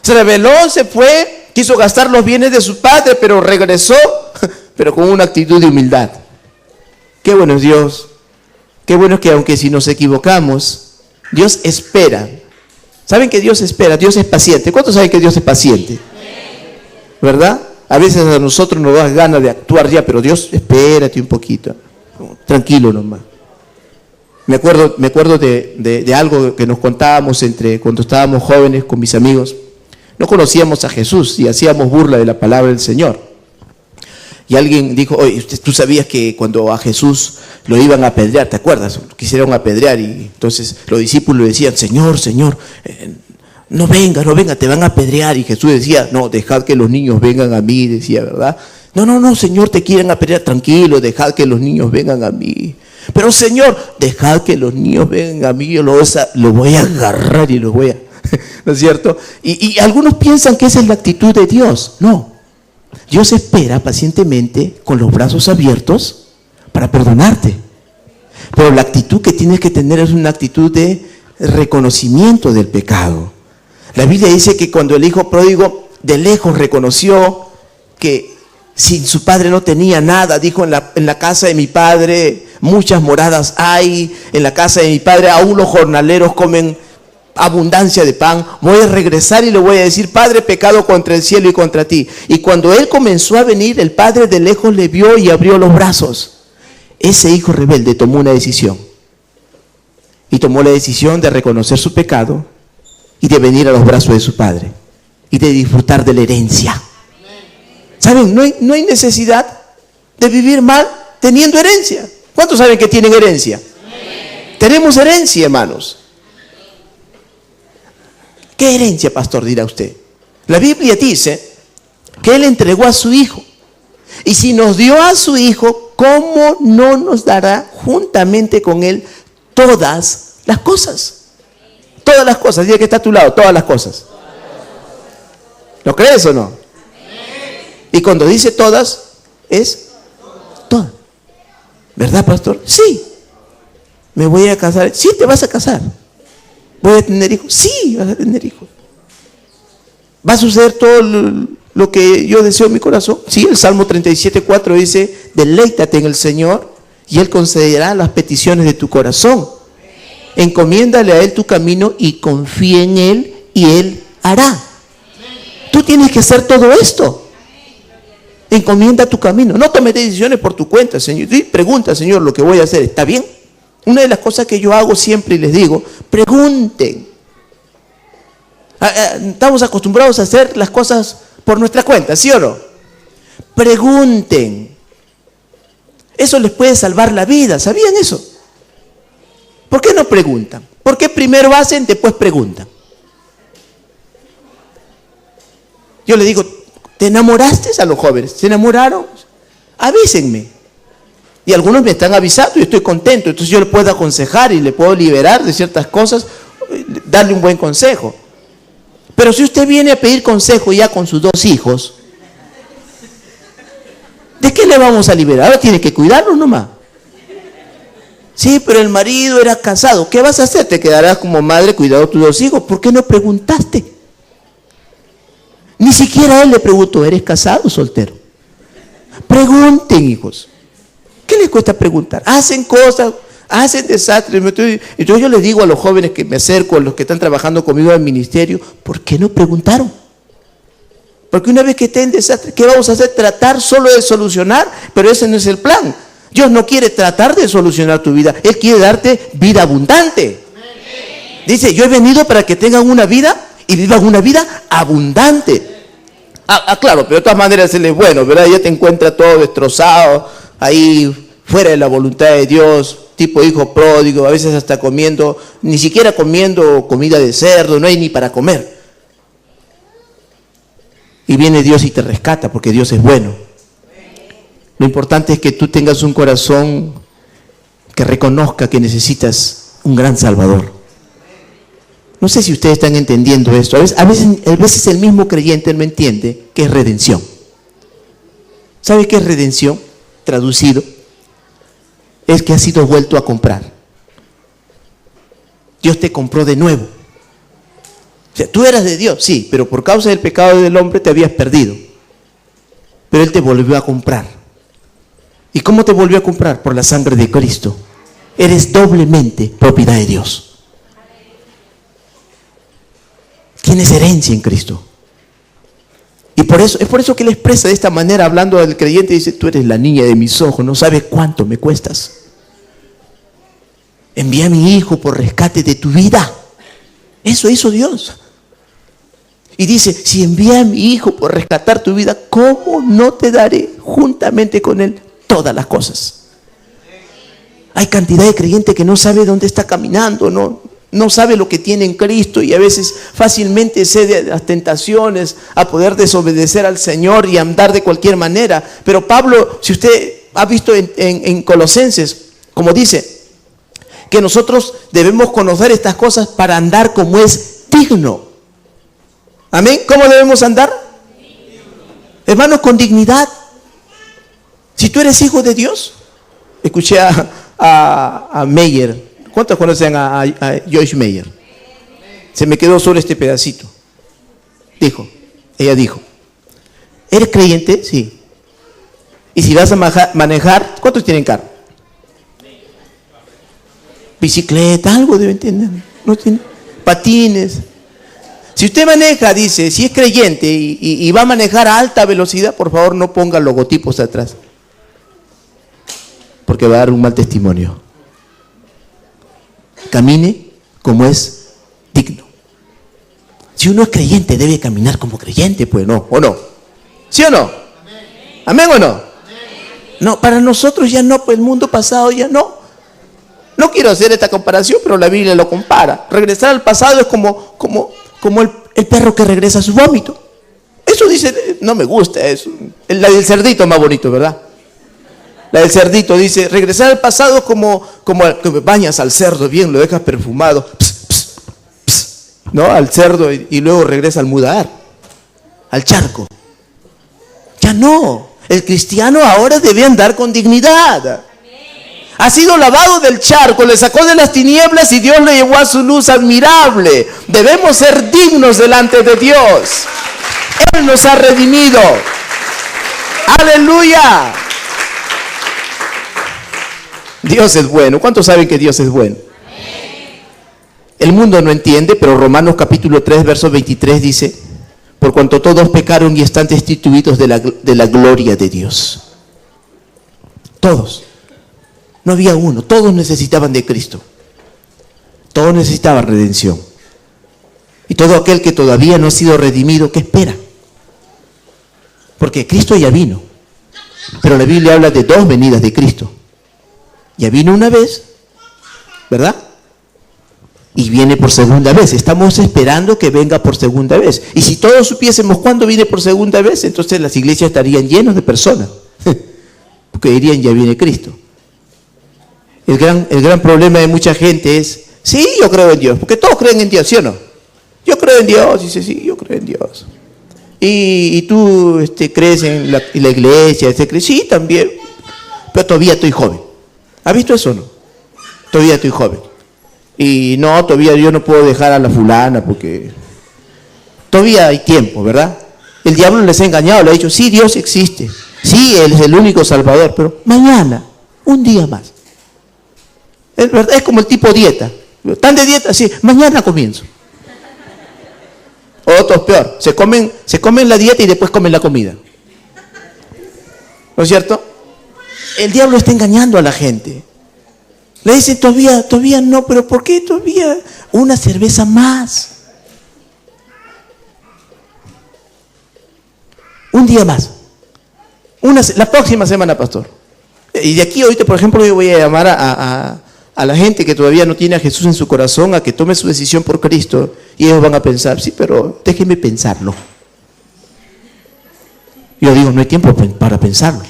Se rebeló, se fue, quiso gastar los bienes de su padre, pero regresó, pero con una actitud de humildad. Qué bueno es Dios. Qué bueno es que aunque si nos equivocamos, Dios espera. ¿Saben que Dios espera? Dios es paciente. ¿Cuántos saben que Dios es paciente? ¿Verdad? A veces a nosotros nos da ganas de actuar ya, pero Dios, espérate un poquito. Tranquilo nomás. Me acuerdo de algo que nos contábamos cuando estábamos jóvenes con mis amigos. No conocíamos a Jesús y hacíamos burla de la palabra del Señor. Y alguien dijo, oye, tú sabías que cuando a Jesús lo iban a apedrear, ¿te acuerdas? Quisieron apedrear y entonces los discípulos decían, Señor, no venga, te van a apedrear. Y Jesús decía, no, dejad que los niños vengan a mí, decía, ¿verdad? No, Señor, te quieren apedrear, tranquilo, dejad que los niños vengan a mí. Pero Señor, dejad que los niños vengan a mí, yo los voy a agarrar y los voy a... ¿No es cierto? Y algunos piensan que esa es la actitud de Dios. No. Dios espera pacientemente con los brazos abiertos para perdonarte. Pero la actitud que tienes que tener es una actitud de reconocimiento del pecado. La Biblia dice que cuando el hijo pródigo de lejos reconoció que sin su padre no tenía nada, dijo, en la casa de mi padre muchas moradas hay, en la casa de mi padre aún los jornaleros comen abundancia de pan, voy a regresar y le voy a decir, Padre, pecado contra el cielo y contra ti. Y cuando él comenzó a venir, el padre de lejos le vio y abrió los brazos. Ese hijo rebelde tomó una decisión. Y tomó la decisión de reconocer su pecado y de venir a los brazos de su padre y de disfrutar de la herencia. ¿Saben? No hay necesidad de vivir mal teniendo herencia. ¿Cuántos saben que tienen herencia? Tenemos herencia, hermanos. ¿Qué herencia, pastor? Dirá usted. La Biblia dice que Él entregó a su Hijo. Y si nos dio a su Hijo, ¿cómo no nos dará juntamente con Él todas las cosas? Todas las cosas. Diga que está a tu lado, todas las cosas. ¿Lo crees o no? Y cuando dice todas, es todas. ¿Verdad, pastor? Sí. ¿Me voy a casar? Sí, te vas a casar. ¿Voy a tener hijos? Sí, vas a tener hijos. ¿Va a suceder todo lo que yo deseo en mi corazón? Sí, el Salmo 37:4 dice, deleítate en el Señor y Él concederá las peticiones de tu corazón. Encomiéndale a Él tu camino y confía en Él y Él hará. Tú tienes que hacer todo esto. Encomienda tu camino. No tomes decisiones por tu cuenta, Señor. Pregunta, Señor, lo que voy a hacer, ¿está bien? Una de las cosas que yo hago siempre y les digo, pregunten. Estamos acostumbrados a hacer las cosas por nuestra cuenta, ¿sí o no? Pregunten. Eso les puede salvar la vida. ¿Sabían eso? ¿Por qué no preguntan? ¿Por qué primero hacen, después preguntan? Yo les digo, ¿te enamoraste? A los jóvenes, ¿se enamoraron? Avísenme. Y algunos me están avisando y estoy contento. Entonces yo le puedo aconsejar y le puedo liberar de ciertas cosas, darle un buen consejo. Pero si usted viene a pedir consejo ya con sus 2 hijos, ¿de qué le vamos a liberar? Ahora tiene que cuidarlos nomás. Sí, pero el marido era casado. ¿Qué vas a hacer? Te quedarás como madre cuidando a tus 2 hijos. ¿Por qué no preguntaste? Ni siquiera a él le preguntó, ¿eres casado o soltero? Pregunten, hijos. ¿Qué les cuesta preguntar? Hacen cosas, hacen desastres. Entonces yo les digo a los jóvenes que me acerco, a los que están trabajando conmigo en el ministerio, ¿por qué no preguntaron? Porque una vez que estén en desastre, ¿qué vamos a hacer? Tratar solo de solucionar, pero ese no es el plan. Dios no quiere tratar de solucionar tu vida, Él quiere darte vida abundante. Dice, yo he venido para que tengan una vida y vivan una vida abundante. Claro, pero de todas maneras Él es bueno, ¿verdad? Ya te encuentras todo destrozado, ahí fuera de la voluntad de Dios, tipo hijo pródigo, a veces hasta comiendo, ni siquiera comiendo comida de cerdo, no hay ni para comer. Y viene Dios y te rescata, porque Dios es bueno. Lo importante es que tú tengas un corazón que reconozca que necesitas un gran Salvador. No sé si ustedes están entendiendo esto. A veces el mismo creyente no entiende qué es redención. ¿Sabe qué es redención? Traducido, es que has sido vuelto a comprar. Dios te compró de nuevo. O sea, tú eras de Dios, sí, pero por causa del pecado del hombre te habías perdido. Pero Él te volvió a comprar. ¿Y cómo te volvió a comprar? Por la sangre de Cristo. Eres doblemente propiedad de Dios. Tienes herencia en Cristo. Y es por eso que Él expresa de esta manera, hablando del creyente, dice, tú eres la niña de mis ojos, no sabes cuánto me cuestas. Envía a mi hijo por rescate de tu vida. Eso hizo Dios. Y dice, si envía a mi hijo por rescatar tu vida, ¿cómo no te daré juntamente con él todas las cosas? Hay cantidad de creyentes que no sabe dónde está caminando, no sabe lo que tiene en Cristo y a veces fácilmente cede a las tentaciones, a poder desobedecer al Señor y andar de cualquier manera. Pero Pablo, si usted ha visto en Colosenses, como dice, que nosotros debemos conocer estas cosas para andar como es digno. ¿Amén? ¿Cómo debemos andar? Hermanos, con dignidad. Si tú eres hijo de Dios, escuché a Meyer. ¿Cuántos conocen a Joyce Meyer? Se me quedó solo este pedacito. Ella dijo, ¿eres creyente? Sí. Y si vas a manejar, ¿cuántos tienen carro? Bicicleta, algo deben tener. ¿No tiene? Patines. Si usted maneja, dice, si es creyente y va a manejar a alta velocidad, por favor no ponga logotipos atrás. Porque va a dar un mal testimonio. Camine como es digno. Si uno es creyente, debe caminar como creyente, pues no, ¿o no? ¿Sí o no? ¿Amén o no? No, para nosotros ya no, pues el mundo pasado ya no. No quiero hacer esta comparación, pero la Biblia lo compara. Regresar al pasado es como el perro que regresa a su vómito. Eso dice, no me gusta eso. La del cerdito más bonito, ¿verdad? La del cerdito dice, regresar al pasado es como que bañas al cerdo bien, lo dejas perfumado, ¿no? Al cerdo y luego regresa al mudar, al charco. Ya no, el cristiano ahora debe andar con dignidad. Ha sido lavado del charco, le sacó de las tinieblas y Dios le llevó a su luz admirable. Debemos ser dignos delante de Dios. Él nos ha redimido. ¡Aleluya! Dios es bueno. ¿Cuántos saben que Dios es bueno? El mundo no entiende, pero Romanos capítulo 3, verso 23 dice, por cuanto todos pecaron y están destituidos de la gloria de Dios. Todos. No había uno. Todos necesitaban de Cristo. Todos necesitaban redención. Y todo aquel que todavía no ha sido redimido, ¿qué espera? Porque Cristo ya vino. Pero la Biblia habla de 2 venidas de Cristo. Ya vino una vez, ¿verdad? Y viene por segunda vez. Estamos esperando que venga por segunda vez. Y si todos supiésemos cuándo viene por segunda vez, entonces las iglesias estarían llenas de personas. Porque dirían, ya viene Cristo. El gran problema de mucha gente es, sí, yo creo en Dios. Porque todos creen en Dios, ¿sí o no? Yo creo en Dios. Dice, sí, yo creo en Dios. Y tú crees en la iglesia, sí, también. Pero todavía estoy joven. ¿Has visto eso o no? Todavía estoy joven. Y no, todavía yo no puedo dejar a la fulana porque todavía hay tiempo, ¿verdad? El diablo les ha engañado, le ha dicho, sí, Dios existe, sí, Él es el único salvador, pero mañana, un día más. Es verdad, es como el tipo dieta. ¿Están de dieta? Sí, mañana comienzo. Otros peor, se comen la dieta y después comen la comida. ¿No es cierto? El diablo está engañando a la gente. Le dice, todavía no, pero ¿por qué todavía una cerveza más? Un día más. La próxima semana, pastor. Y de aquí ahorita, por ejemplo, yo voy a llamar a la gente que todavía no tiene a Jesús en su corazón a que tome su decisión por Cristo. Y ellos van a pensar, sí, pero déjenme pensarlo. Yo digo, no hay tiempo para pensarlo.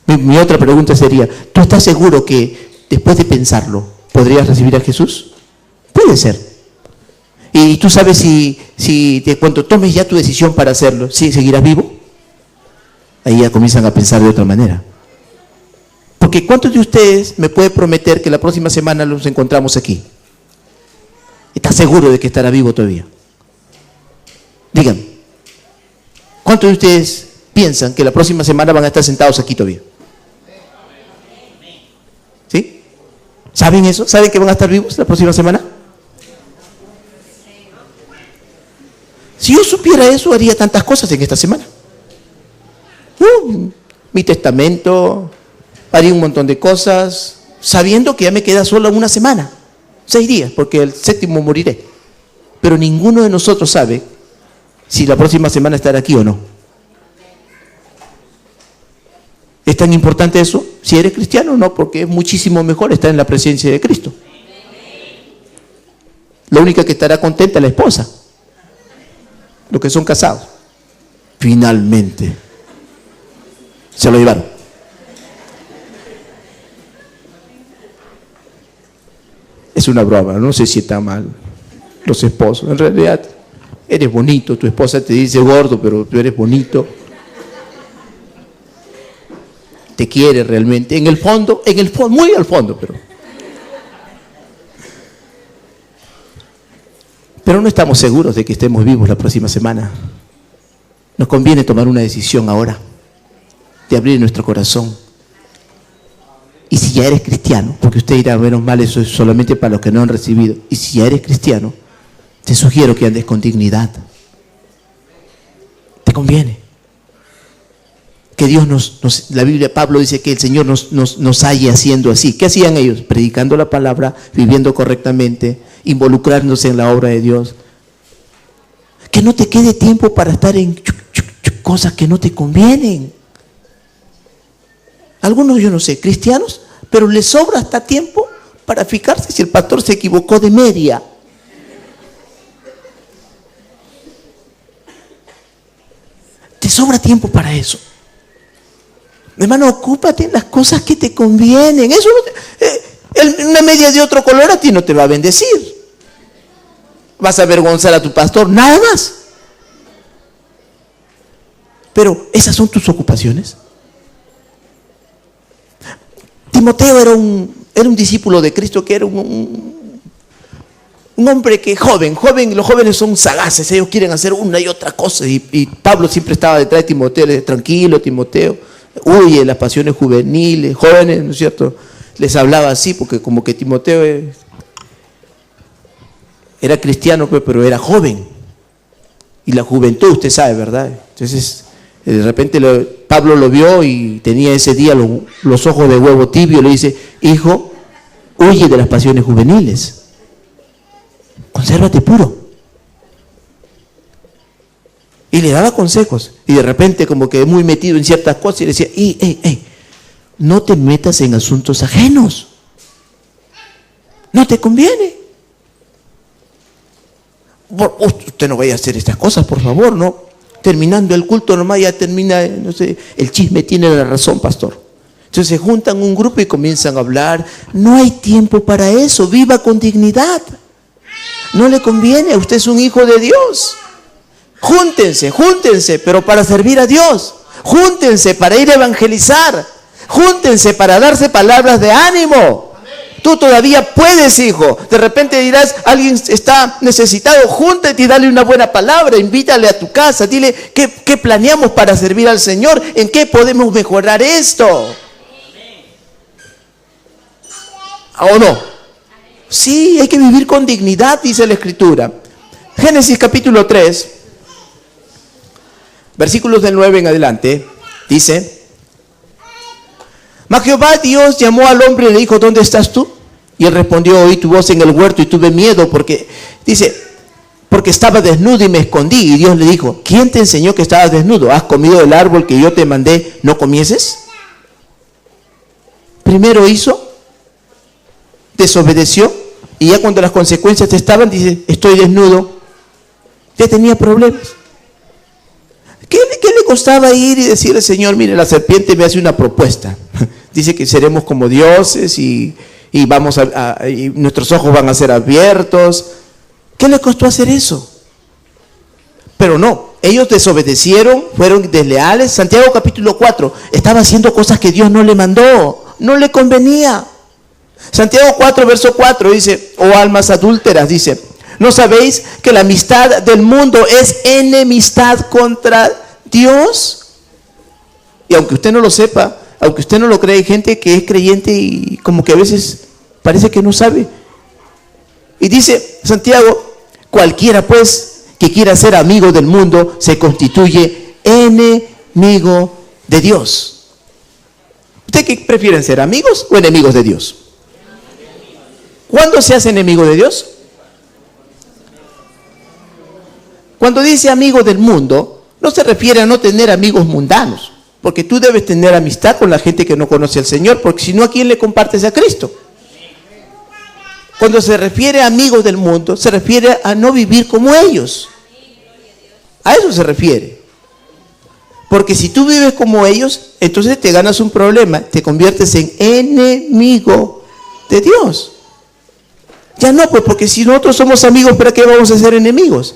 Mi otra pregunta sería, ¿tú estás seguro que después de pensarlo podrías recibir a Jesús? Puede ser. Y tú sabes si cuando tomes ya tu decisión para hacerlo, ¿sí seguirás vivo? Ahí ya comienzan a pensar de otra manera. Porque ¿cuántos de ustedes me puede prometer que la próxima semana nos encontramos aquí? ¿Estás seguro de que estará vivo todavía? Díganme. ¿Cuántos de ustedes piensan que la próxima semana van a estar sentados aquí todavía? ¿Sí? ¿Saben eso? ¿Saben que van a estar vivos la próxima semana? Si yo supiera eso, haría tantas cosas en esta semana. Mi testamento, haría un montón de cosas, sabiendo que ya me queda solo una semana, 6 días, porque el 7º moriré. Pero ninguno de nosotros sabe si la próxima semana estará aquí o no. ¿Es tan importante eso? Si eres cristiano, no, porque es muchísimo mejor estar en la presencia de Cristo. La única que estará contenta es la esposa, los que son casados. Finalmente se lo llevaron. Es una broma, no sé si está mal los esposos. En realidad, eres bonito, tu esposa te dice gordo, pero tú eres bonito. Te quiere realmente, en el fondo, muy al fondo, pero no estamos seguros de que estemos vivos la próxima semana. Nos conviene tomar una decisión ahora, de abrir nuestro corazón. Y si ya eres cristiano, porque usted dirá, menos mal, eso es solamente para los que no han recibido. Y si ya eres cristiano, te sugiero que andes con dignidad. Te conviene. Que Dios la Biblia, Pablo dice que el Señor nos halle haciendo así. ¿Qué hacían ellos? Predicando la palabra, viviendo correctamente, involucrándose en la obra de Dios. Que no te quede tiempo para estar en cosas que no te convienen. Algunos, yo no sé, cristianos, pero les sobra hasta tiempo para fijarse si el pastor se equivocó de media. Te sobra tiempo para eso. Hermano, ocúpate en las cosas que te convienen. Eso una media de otro color a ti no te va a bendecir. Vas a avergonzar a tu pastor, nada más. Pero esas son tus ocupaciones. Timoteo era un discípulo de Cristo, que era un hombre que joven, los jóvenes son sagaces, ellos quieren hacer una y otra cosa. Y Pablo siempre estaba detrás de Timoteo, le decía, tranquilo Timoteo, huye de las pasiones juveniles, jóvenes, ¿no es cierto? Les hablaba así, porque como que Timoteo era cristiano, pero era joven. Y la juventud, usted sabe, ¿verdad? Entonces, de repente Pablo lo vio y tenía ese día los ojos de huevo tibio. Le dice, hijo, huye de las pasiones juveniles. Consérvate puro. Y le daba consejos. Y de repente como que muy metido en ciertas cosas y le decía, no te metas en asuntos ajenos. No te conviene. Usted no vaya a hacer estas cosas, por favor, ¿no? Terminando el culto nomás ya termina, no sé, el chisme tiene la razón, pastor. Entonces se juntan un grupo y comienzan a hablar. No hay tiempo para eso, viva con dignidad. No le conviene, usted es un hijo de Dios. Júntense, pero para servir a Dios. Júntense para ir a evangelizar. Júntense para darse palabras de ánimo. Tú todavía puedes, hijo. De repente dirás, alguien está necesitado, júntate y dale una buena palabra, invítale a tu casa, dile qué planeamos para servir al Señor, en qué podemos mejorar esto. ¿O no? Sí, hay que vivir con dignidad, dice la Escritura. Génesis capítulo 3, versículos del 9 en adelante, dice: Mas Jehová Dios llamó al hombre y le dijo, ¿dónde estás tú? Y él respondió, oí tu voz en el huerto y tuve miedo porque estaba desnudo y me escondí. Y Dios le dijo, ¿quién te enseñó que estabas desnudo? ¿Has comido del árbol que yo te mandé, no comieses? Primero hizo, desobedeció, y ya cuando las consecuencias estaban, dice, estoy desnudo. Ya tenía problemas. ¿Qué le costaba ir y decirle, Señor, mire, la serpiente me hace una propuesta? Dice que seremos como dioses y nuestros ojos van a ser abiertos. ¿Qué le costó hacer eso? Pero no, ellos desobedecieron, fueron desleales. Santiago capítulo 4, estaba haciendo cosas que Dios no le mandó, no le convenía. Santiago 4, verso 4 dice, oh almas adúlteras, dice, ¿no sabéis que la amistad del mundo es enemistad contra Dios? Y aunque usted no lo sepa, aunque usted no lo cree, hay gente que es creyente y como que a veces parece que no sabe. Y dice Santiago, cualquiera pues que quiera ser amigo del mundo se constituye enemigo de Dios. ¿Usted qué prefieren, ser amigos o enemigos de Dios? ¿Cuándo se hace enemigo de Dios? Cuando dice amigo del mundo, no se refiere a no tener amigos mundanos, porque tú debes tener amistad con la gente que no conoce al Señor, porque si no, ¿a quién le compartes a Cristo? Cuando se refiere a amigos del mundo, se refiere a no vivir como ellos. A eso se refiere. Porque si tú vives como ellos, entonces te ganas un problema, te conviertes en enemigo de Dios. Ya no, pues porque si nosotros somos amigos, ¿para qué vamos a ser enemigos?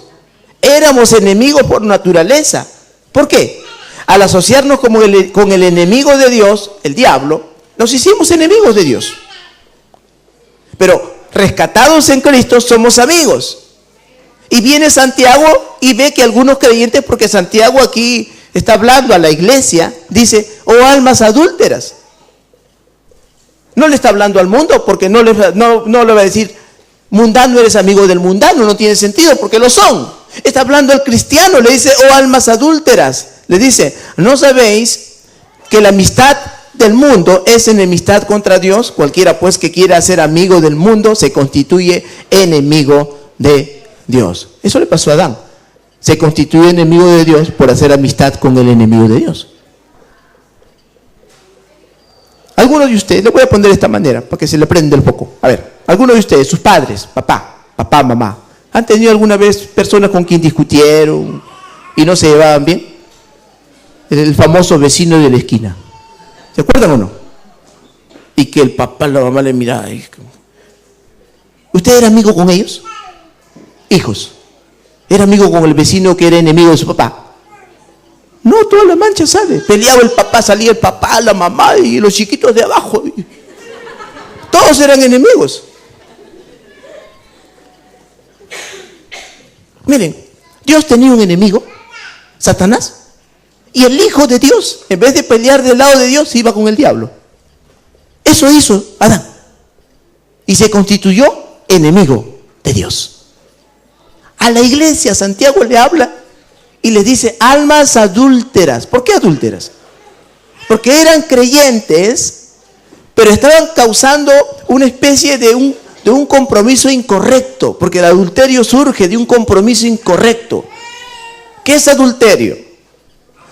Éramos enemigos por naturaleza. ¿Por qué? Al asociarnos con el enemigo de Dios, el diablo, nos hicimos enemigos de Dios. Pero rescatados en Cristo somos amigos. Y viene Santiago y ve que algunos creyentes, porque Santiago aquí está hablando a la iglesia, dice, oh almas adúlteras. No le está hablando al mundo, porque no le va a decir, mundano, eres amigo del mundano, no tiene sentido, porque lo son. Está hablando al cristiano, le dice, oh almas adúlteras. Le dice, ¿no sabéis que la amistad del mundo es enemistad contra Dios? Cualquiera pues que quiera ser amigo del mundo se constituye enemigo de Dios. Eso le pasó a Adán. Se constituye enemigo de Dios por hacer amistad con el enemigo de Dios. Algunos de ustedes, le voy a poner de esta manera para que se le prenda un poco. A ver, algunos de ustedes, sus padres, papá, mamá, ¿han tenido alguna vez personas con quien discutieron y no se llevaban bien? El famoso vecino de la esquina. ¿Se acuerdan o no? Y que el papá, la mamá le miraba. ¿Usted era amigo con ellos? Hijos. ¿Era amigo con el vecino que era enemigo de su papá? No, toda la mancha sale. Peleaba el papá, salía el papá, la mamá y los chiquitos de abajo. Todos eran enemigos. Miren, Dios tenía un enemigo, Satanás. Y el Hijo de Dios, en vez de pelear del lado de Dios, iba con el diablo. Eso hizo Adán. Y se constituyó enemigo de Dios. A la iglesia Santiago le habla y le dice, almas adúlteras. ¿Por qué adúlteras? Porque eran creyentes, pero estaban causando una especie de un compromiso incorrecto. Porque el adulterio surge de un compromiso incorrecto. ¿Qué es adulterio?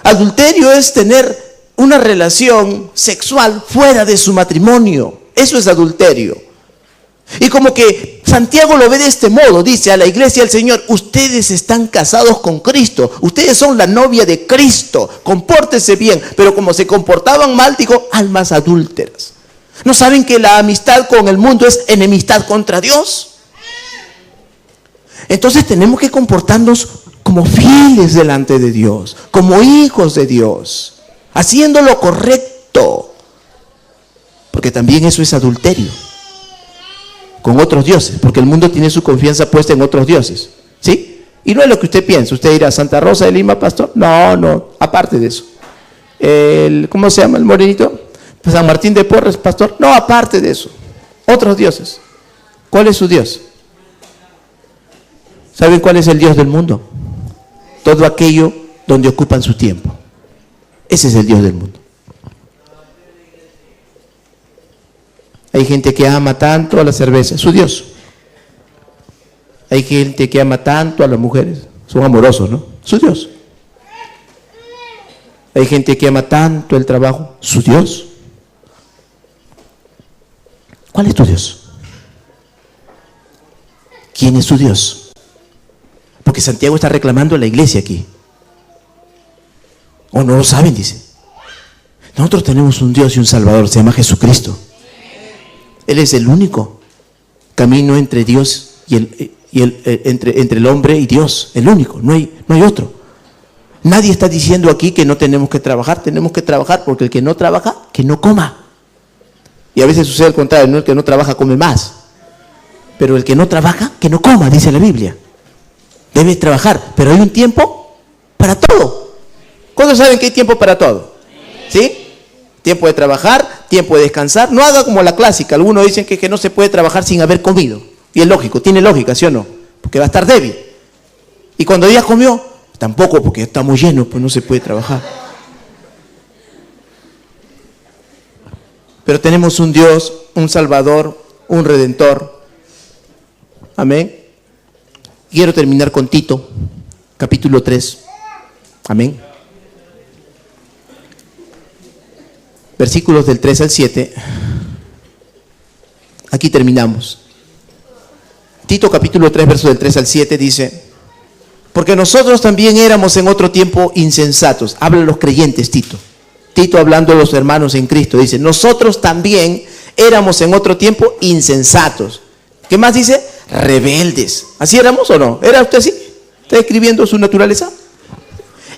Adulterio es tener una relación sexual fuera de su matrimonio. Eso es adulterio. Y como que Santiago lo ve de este modo, dice a la iglesia del Señor: ustedes están casados con Cristo, ustedes son la novia de Cristo, compórtense bien. Pero como se comportaban mal, dijo: almas adúlteras. ¿No saben que la amistad con el mundo es enemistad contra Dios? Entonces tenemos que comportarnos como fieles delante de Dios, como hijos de Dios, haciendo lo correcto, porque también eso es adulterio con otros dioses, porque el mundo tiene su confianza puesta en otros dioses, ¿sí? Y no es lo que usted piensa. Usted dirá: Santa Rosa de Lima, pastor. No, aparte de eso. ¿Cómo se llama el morenito? San Martín de Porres, pastor. No, aparte de eso. Otros dioses. ¿Cuál es su Dios? ¿Saben cuál es el Dios del mundo? Todo aquello donde ocupan su tiempo. Ese es el Dios del mundo. Hay gente que ama tanto a la cerveza, su Dios. Hay gente que ama tanto a las mujeres, son amorosos, ¿no? Su Dios. Hay gente que ama tanto el trabajo, su Dios. ¿Cuál es tu Dios? ¿Quién es su Dios? Porque Santiago está reclamando a la iglesia aquí. ¿O no lo saben? Dice. Nosotros tenemos un Dios y un Salvador, se llama Jesucristo. Él es el único camino entre Dios entre el hombre y Dios, el único, no hay otro. Nadie está diciendo aquí que no tenemos que trabajar porque el que no trabaja, que no coma. Y a veces sucede el contrario, ¿no? El que no trabaja come más. Pero el que no trabaja, que no coma, dice la Biblia. Debe trabajar, pero hay un tiempo para todo. ¿Cuántos saben que hay tiempo para todo? ¿Sí? Tiempo de trabajar, tiempo de descansar. No haga como la clásica. Algunos dicen que no se puede trabajar sin haber comido. Y es lógico, tiene lógica, ¿sí o no? Porque va a estar débil. Y cuando ya comió, tampoco, porque está muy lleno, pues no se puede trabajar. Pero tenemos un Dios, un Salvador, un Redentor. Amén. Quiero terminar con Tito, capítulo 3. Amén. Versículos del 3 al 7. Aquí terminamos. Tito capítulo 3, versos del 3 al 7 dice: porque nosotros también éramos en otro tiempo insensatos. Hablan los creyentes, Tito. Tito hablando de los hermanos en Cristo. Dice: nosotros también éramos en otro tiempo insensatos. ¿Qué más dice? Rebeldes. ¿Así éramos o no? ¿Era usted así? ¿Está escribiendo su naturaleza?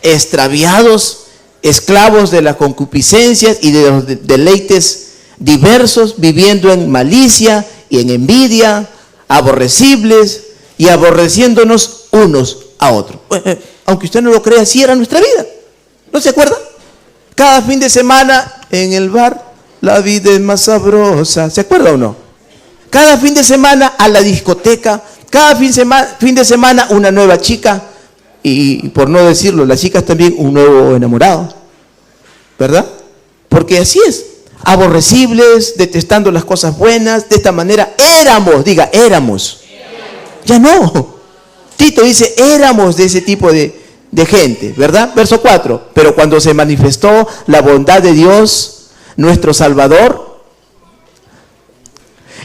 Extraviados, esclavos de las concupiscencias y de los deleites diversos, viviendo en malicia y en envidia, aborrecibles y aborreciéndonos unos a otros. Aunque usted no lo crea, así era nuestra vida. ¿No se acuerda? Cada fin de semana en el bar, la vida es más sabrosa. ¿Se acuerda o no? Cada fin de semana a la discoteca, cada fin de semana una nueva chica. Y por no decirlo, las chicas también un nuevo enamorado, ¿verdad? Porque así es, aborrecibles, detestando las cosas buenas. De esta manera éramos, diga, éramos. Ya no. Tito dice, éramos de ese tipo de gente, ¿verdad? Verso 4, pero cuando se manifestó la bondad de Dios, nuestro Salvador,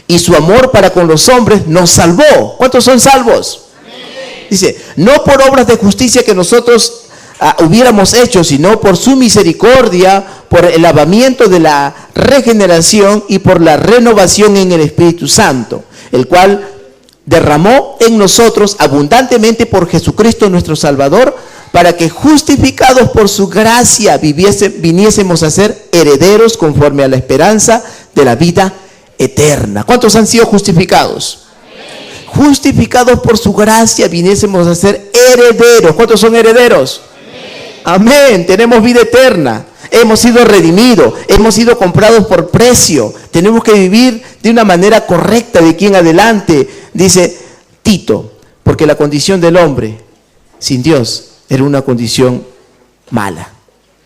y su amor para con los hombres, nos salvó. ¿Cuántos son salvos? Dice, no por obras de justicia que nosotros hubiéramos hecho, sino por su misericordia, por el lavamiento de la regeneración y por la renovación en el Espíritu Santo, el cual derramó en nosotros abundantemente por Jesucristo nuestro Salvador, para que justificados por su gracia viniésemos a ser herederos conforme a la esperanza de la vida eterna. ¿Cuántos han sido justificados? Justificados por su gracia, viniésemos a ser herederos. ¿Cuántos son herederos? Amén. Tenemos vida eterna. Hemos sido redimidos. Hemos sido comprados por precio. Tenemos que vivir de una manera correcta de aquí en adelante. Dice Tito, porque la condición del hombre sin Dios era una condición mala.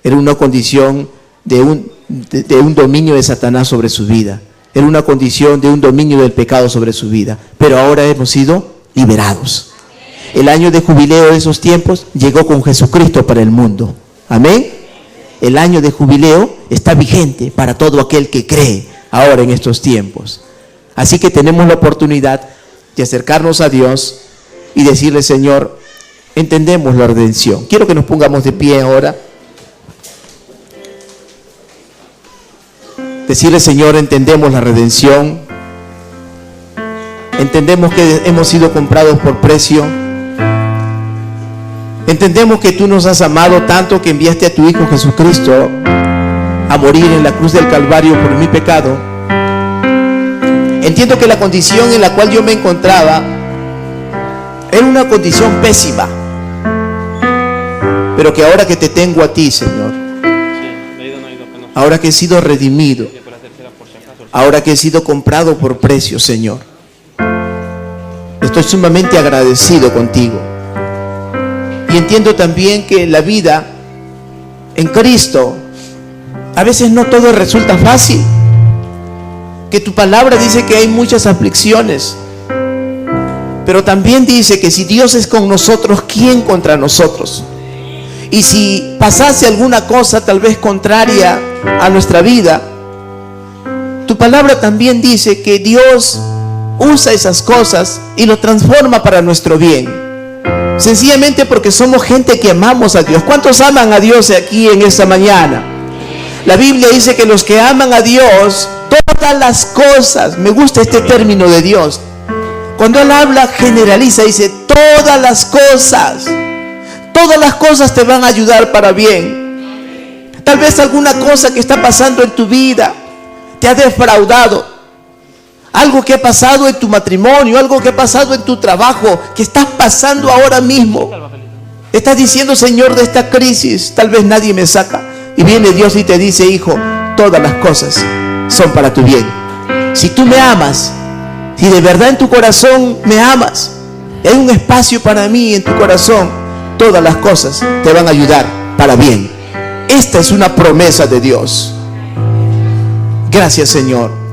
Era una condición de un dominio de Satanás sobre su vida. Era una condición de un dominio del pecado sobre su vida. Pero ahora hemos sido liberados. El año de jubileo de esos tiempos llegó con Jesucristo para el mundo. Amén. El año de jubileo está vigente para todo aquel que cree ahora en estos tiempos. Así que tenemos la oportunidad de acercarnos a Dios y decirle: Señor, entendemos la redención. Quiero que nos pongamos de pie ahora. Decirle: Señor, entendemos la redención. Entendemos que hemos sido comprados por precio. Entendemos que tú nos has amado tanto que enviaste a tu Hijo Jesucristo a morir en la cruz del Calvario por mi pecado. Entiendo que la condición en la cual yo me encontraba era una condición pésima, pero que ahora que te tengo a ti, Señor, ahora que he sido redimido, ahora que he sido comprado por precio, Señor, estoy sumamente agradecido contigo. Y entiendo también que la vida en Cristo, a veces no todo resulta fácil. Que tu palabra dice que hay muchas aflicciones, pero también dice que si Dios es con nosotros, ¿quién contra nosotros? Y si pasase alguna cosa tal vez contraria a nuestra vida, tu palabra también dice que Dios usa esas cosas y lo transforma para nuestro bien. Sencillamente porque somos gente que amamos a Dios. ¿Cuántos aman a Dios aquí en esta mañana? La Biblia dice que los que aman a Dios, todas las cosas, me gusta este término de Dios, cuando Él habla generaliza, dice todas las cosas te van a ayudar para bien. Tal vez alguna cosa que está pasando en tu vida te ha defraudado. Algo que ha pasado en tu matrimonio, algo que ha pasado en tu trabajo, que estás pasando ahora mismo. Estás diciendo: Señor, de esta crisis tal vez nadie me saca. Y viene Dios y te dice: hijo, todas las cosas son para tu bien. Si tú me amas, si de verdad en tu corazón me amas, hay un espacio para mí en tu corazón, todas las cosas te van a ayudar para bien. Esta es una promesa de Dios. Gracias, Señor.